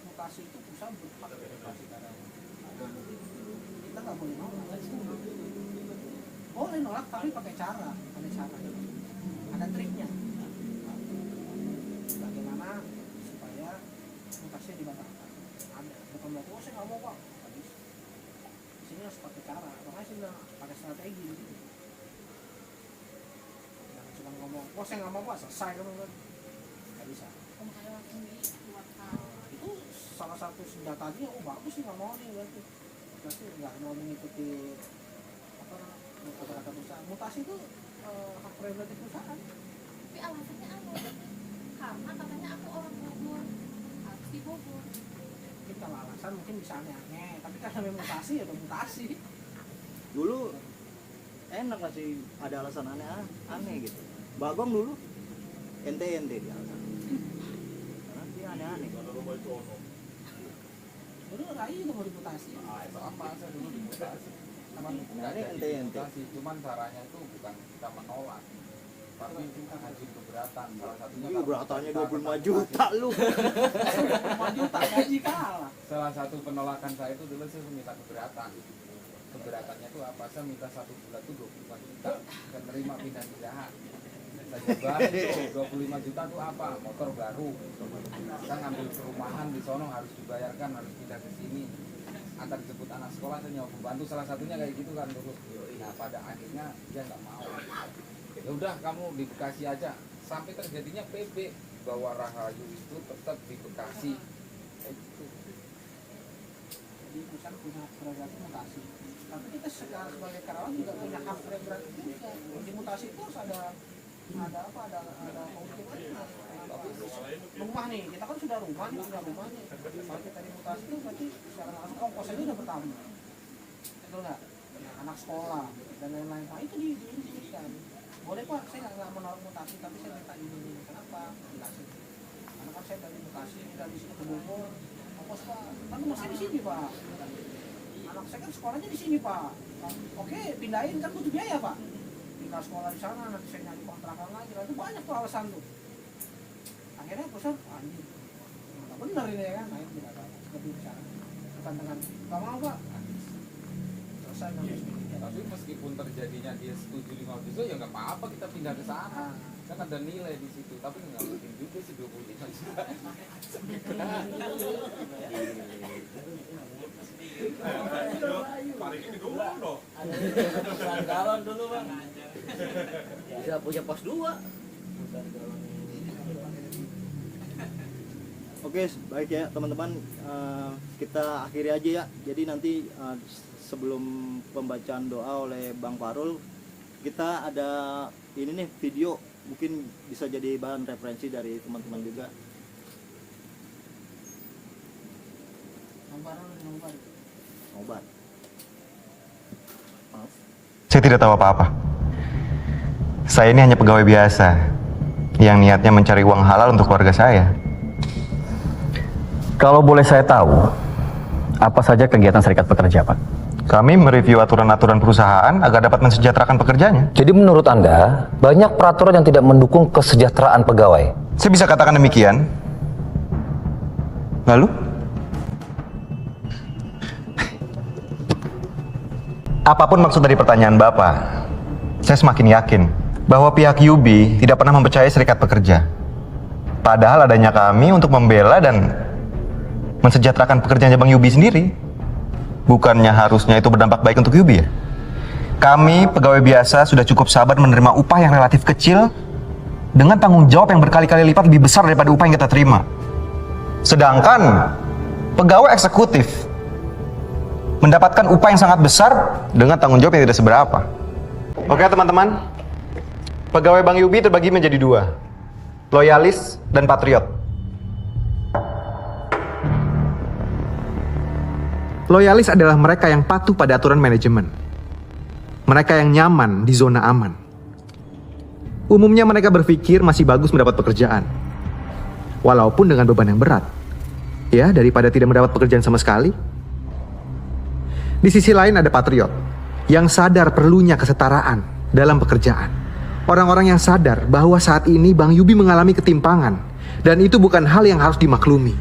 Speaker 4: mutasi itu perusahaan berhak mutasi karyawan. Kita nggak boleh nolak. Boleh nolak tapi pakai cara, ada triknya. Bagaimana supaya mutasi dibatalkan? Ada. Bukan berarti oh saya nggak mau Pak. Nggak bisa. Di sini harus pakai cara. Makanya saya bilang pakai strategi gitu. Jangan cuma ngomong, oh saya nggak mau Pak, selesai kan? Nggak bisa.
Speaker 7: Oh, makanya langsung dikeluarkan.
Speaker 4: Nah, itu salah satu senjatanya, oh bagus nih nggak mau nih berarti nggak mau mengikuti apa kata-kata perusahaan. Mutasi itu hak prerogatif perusahaan.
Speaker 7: Tapi alasannya apa? Karena katanya aku orang Bogor, harus di Bogor.
Speaker 4: Mungkin kalau alasan mungkin bisa aneh-aneh, tapi karena memang mutasi ya mutasi.
Speaker 3: Dulu enak gak sih ada alasan aneh gitu. Bagong dulu ente dia alasan. Karena dia aneh-aneh.
Speaker 4: Dulu Rai itu mau dimutasi.
Speaker 6: Sama saya dulu dimutasi. Cuman nggak
Speaker 3: Ini
Speaker 6: jadi
Speaker 3: ente.
Speaker 6: dimutasi, cuman caranya itu bukan kita menolak, tapi kita ngajuin keberatan. Salah satunya
Speaker 3: Ini
Speaker 6: kalau
Speaker 3: beratannya
Speaker 6: kita
Speaker 3: 25 juta lu.
Speaker 4: 5 juta gaji kalah.
Speaker 6: Salah satu penolakan saya itu dulu saya minta keberatan. Keberatannya itu apa? Saya minta 1 bulan itu 25 juta, dan terima pindah pindahan. Saya coba itu 25 juta itu apa? Motor baru. Saya ngambil perumahan di sono harus dibayarkan, harus pindah ke sini. Antar jemput anak sekolah saya nyawa pembantu, salah satunya kayak gitu kan dulu. Nah pada akhirnya dia nggak mau. Ya udah kamu di Bekasi aja. Sampai terjadinya PP bahwa Rahayu itu tetap di Bekasi. Kayak gitu.
Speaker 4: Jadi perusahaan punya prerogatif mutasi. Tapi kita sebagai karyawan juga punya hak prerogatif juga. Di mutasi itu harus ada keuntungannya. Rumah nih, kita kan sudah rumah nih. Kalau kita dimutasi itu berarti secara langsung ongkosnya udah bertambah. Betul nggak? Nah, anak sekolah dan lain-lain. Nah itu disebutkan. Boleh Pak, saya nggak menolak mutasi, tapi saya minta ini. Kenapa? Jelasin. Karena kan saya dari mutasi, dari sini ke Bogor. Ongkos Pak, kan rumah saya di sini Pak. Anak saya kan sekolahnya di sini Pak. Oke, pindahin kan butuh biaya Pak. Pindah sekolah di sana, nanti saya nyari kontrakan lagi. Nah, itu banyak tuh alasan tuh. Akhirnya perusahaan anjing. Nggak benar ini ya kan? Nah itu tidak lebih bicara. Bukan dengan nggak mau Pak. Selesai sampai sini.
Speaker 6: Tapi meskipun terjadinya dia setuju 50 juta ya nggak apa-apa kita pindah ke sana. Kan ada nilai di situ, tapi nggak mungkin juga sih 25 juta.
Speaker 2: Perusahaan galon dulu bang. Bisa punya pos 2.
Speaker 3: Oke, baik ya teman-teman, kita akhiri aja ya. Jadi nanti sebelum pembacaan doa oleh Bang Farul, kita ada ini nih video, mungkin bisa jadi bahan referensi dari teman-teman juga. Obat.
Speaker 8: Saya tidak tahu apa-apa. Saya ini hanya pegawai biasa yang niatnya mencari uang halal untuk keluarga saya.
Speaker 9: Kalau boleh saya tahu, apa saja kegiatan serikat pekerja, Pak?
Speaker 8: Kami mereview aturan-aturan perusahaan agar dapat mensejahterakan pekerjanya.
Speaker 9: Jadi menurut Anda, banyak peraturan yang tidak mendukung kesejahteraan pegawai.
Speaker 8: Saya bisa katakan demikian. Lalu? Apapun maksud dari pertanyaan Bapak, saya semakin yakin bahwa pihak UB tidak pernah mempercayai serikat pekerja. Padahal adanya kami untuk membela dan mensejahterakan pekerjaannya Bang Yubi sendiri. Bukannya harusnya itu berdampak baik untuk Yubi ya? Kami, pegawai biasa, sudah cukup sabar menerima upah yang relatif kecil dengan tanggung jawab yang berkali-kali lipat lebih besar daripada upah yang kita terima. Sedangkan pegawai eksekutif mendapatkan upah yang sangat besar dengan tanggung jawab yang tidak seberapa. Oke teman-teman, pegawai Bang Yubi terbagi menjadi dua, loyalis dan patriot. Loyalis adalah mereka yang patuh pada aturan manajemen. Mereka yang nyaman di zona aman. Umumnya mereka berpikir masih bagus mendapat pekerjaan, walaupun dengan beban yang berat, ya, daripada tidak mendapat pekerjaan sama sekali. Di sisi lain ada patriot, yang sadar perlunya kesetaraan dalam pekerjaan. Orang-orang yang sadar bahwa saat ini Bang Yubi mengalami ketimpangan, dan itu bukan hal yang harus dimaklumi.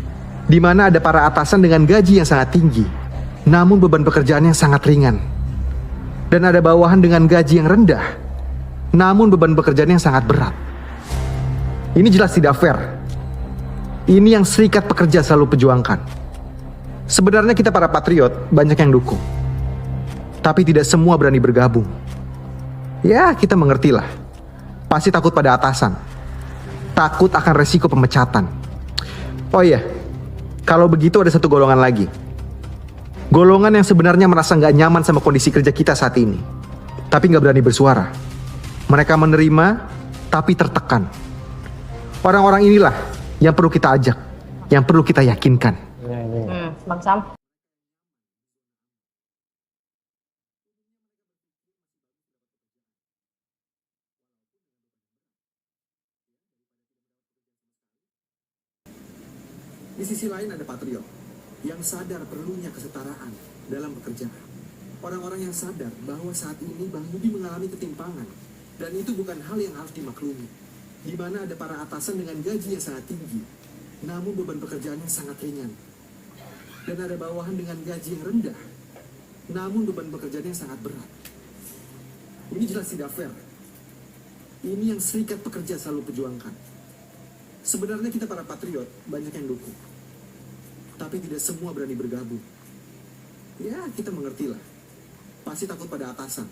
Speaker 8: Di mana ada para atasan dengan gaji yang sangat tinggi, namun beban pekerjaannya sangat ringan. Dan ada bawahan dengan gaji yang rendah, namun beban pekerjaannya sangat berat. Ini jelas tidak fair. Ini yang serikat pekerja selalu perjuangkan. Sebenarnya kita para patriot banyak yang dukung, tapi tidak semua berani bergabung. Ya, kita mengertilah. Pasti takut pada atasan, takut akan resiko pemecatan. Oh iya, kalau begitu ada satu golongan lagi. Golongan yang sebenarnya merasa nggak nyaman sama kondisi kerja kita saat ini, tapi nggak berani bersuara. Mereka menerima, tapi tertekan. Orang-orang inilah yang perlu kita ajak, yang perlu kita yakinkan.
Speaker 10: Bang Sam.
Speaker 8: Di sisi lain ada patriot, yang sadar perlunya kesetaraan dalam pekerjaan. Orang-orang yang sadar bahwa saat ini Bang Yubi mengalami ketimpangan, dan itu bukan hal yang harus dimaklumi. Di mana ada para atasan dengan gaji yang sangat tinggi, namun beban pekerjaannya sangat ringan. Dan ada bawahan dengan gaji yang rendah, namun beban pekerjaannya sangat berat. Ini jelas tidak fair. Ini yang serikat pekerja selalu perjuangkan. Sebenarnya kita para patriot banyak yang dukung, tapi tidak semua berani bergabung. Ya, kita mengertilah. Pasti takut pada atasan,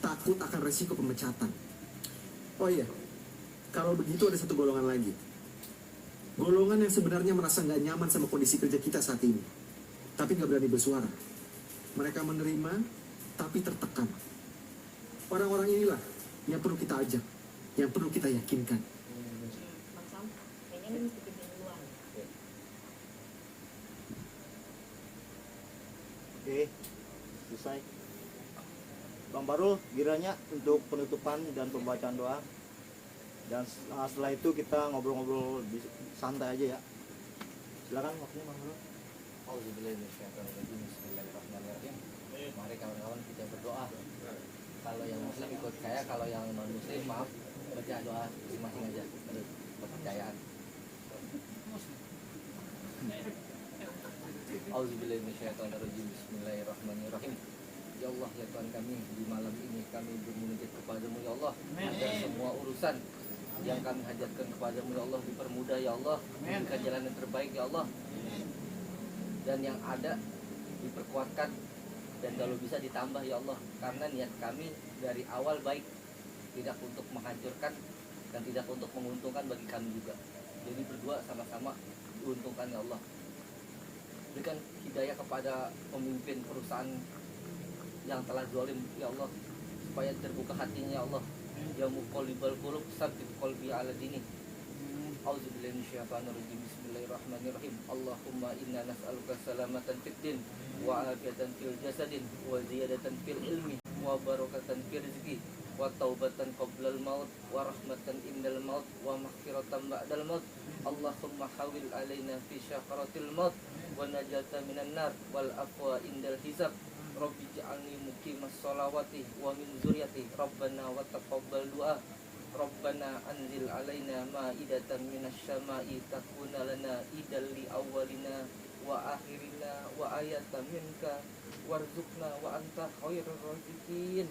Speaker 8: takut akan resiko pemecatan. Oh iya, kalau begitu ada satu golongan lagi. Golongan yang sebenarnya merasa nggak nyaman sama kondisi kerja kita saat ini, tapi nggak berani bersuara. Mereka menerima, tapi tertekan. Orang-orang inilah yang perlu kita ajak, yang perlu kita yakinkan.
Speaker 10: Bang Sam, kayaknya ini mesti bikin duluan.
Speaker 3: Oke, selesai. Bang Barul, kiranya untuk penutupan dan pembacaan doa. Dan setelah itu kita ngobrol-ngobrol santai aja ya. Silakan waktunya Bang Barul.
Speaker 2: Bismillahirrahmanirrahim. Mari kawan-kawan kita berdoa. Kalau yang muslim ikut saya, kalau yang non muslim maaf, baca doa masing-masing aja menurut kepercayaan. Auzubillahiminasyaitonirrajim. Bismillahirrahmanirrahim. Ya Allah, ya Tuhan kami, di malam ini kami bermunajat kepadamu ya Allah, agar semua urusan yang kami hajatkan kepadamu ya Allah dipermudah ya Allah, diberikan jalan yang terbaik ya Allah, dan yang ada diperkuatkan, dan kalau bisa ditambah ya Allah, karena niat kami dari awal baik, tidak untuk menghancurkan dan tidak untuk menguntungkan bagi kami juga. Jadi berdua sama-sama diuntungkan ya Allah. Berikan hidayah kepada pemimpin perusahaan yang telah zalim ya Allah, supaya terbuka hatinya ya Allah. Ya muqallibal qulub, tsabbit qalbi ala dinik. Auzubillahi minasyaitonirrajim. Bismillahirrahmanirrahim. Allahumma inna nas'aluka salamatan fid din wa afiatan fil jasadin wa ziyadatan fil ilmi wa barakatan fil rizqi wa taubatan qoblal maut wa rahmatan indal maut wa maghfiratan ba'dal maut. Allahumma hawil alaina fi syakaratil maut wa najata minan nar wal afwa indal hisab. Rabbi ja'alni muqimas sholawati wa min dzurriyyati. Rabbana wa taqabbal du'a. Rabbana anzil alaina ma'idatan minasy syama'i takuna lana idal li awwalina wa akhirina wa ayatan minka warzuqna wa anta khairur raziqin.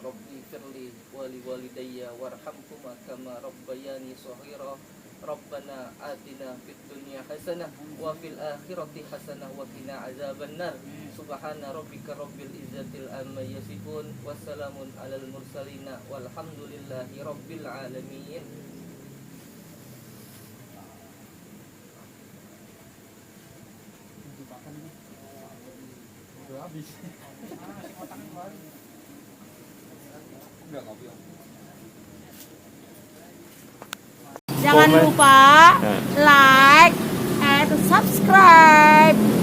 Speaker 2: Rabbi firli wali walidayya warhamhuma kama rabbayani shaghira. Rabbana atina fid dunya hasanah wa fil akhirati hasanah wa qina azabannar. Subhana rabbika rabbil izzatil amma yasifun wa salamun alal mursalin walhamdulillahi rabbil alamin.
Speaker 6: Udah habis. Udah ngopi.
Speaker 1: Jangan lupa like and subscribe.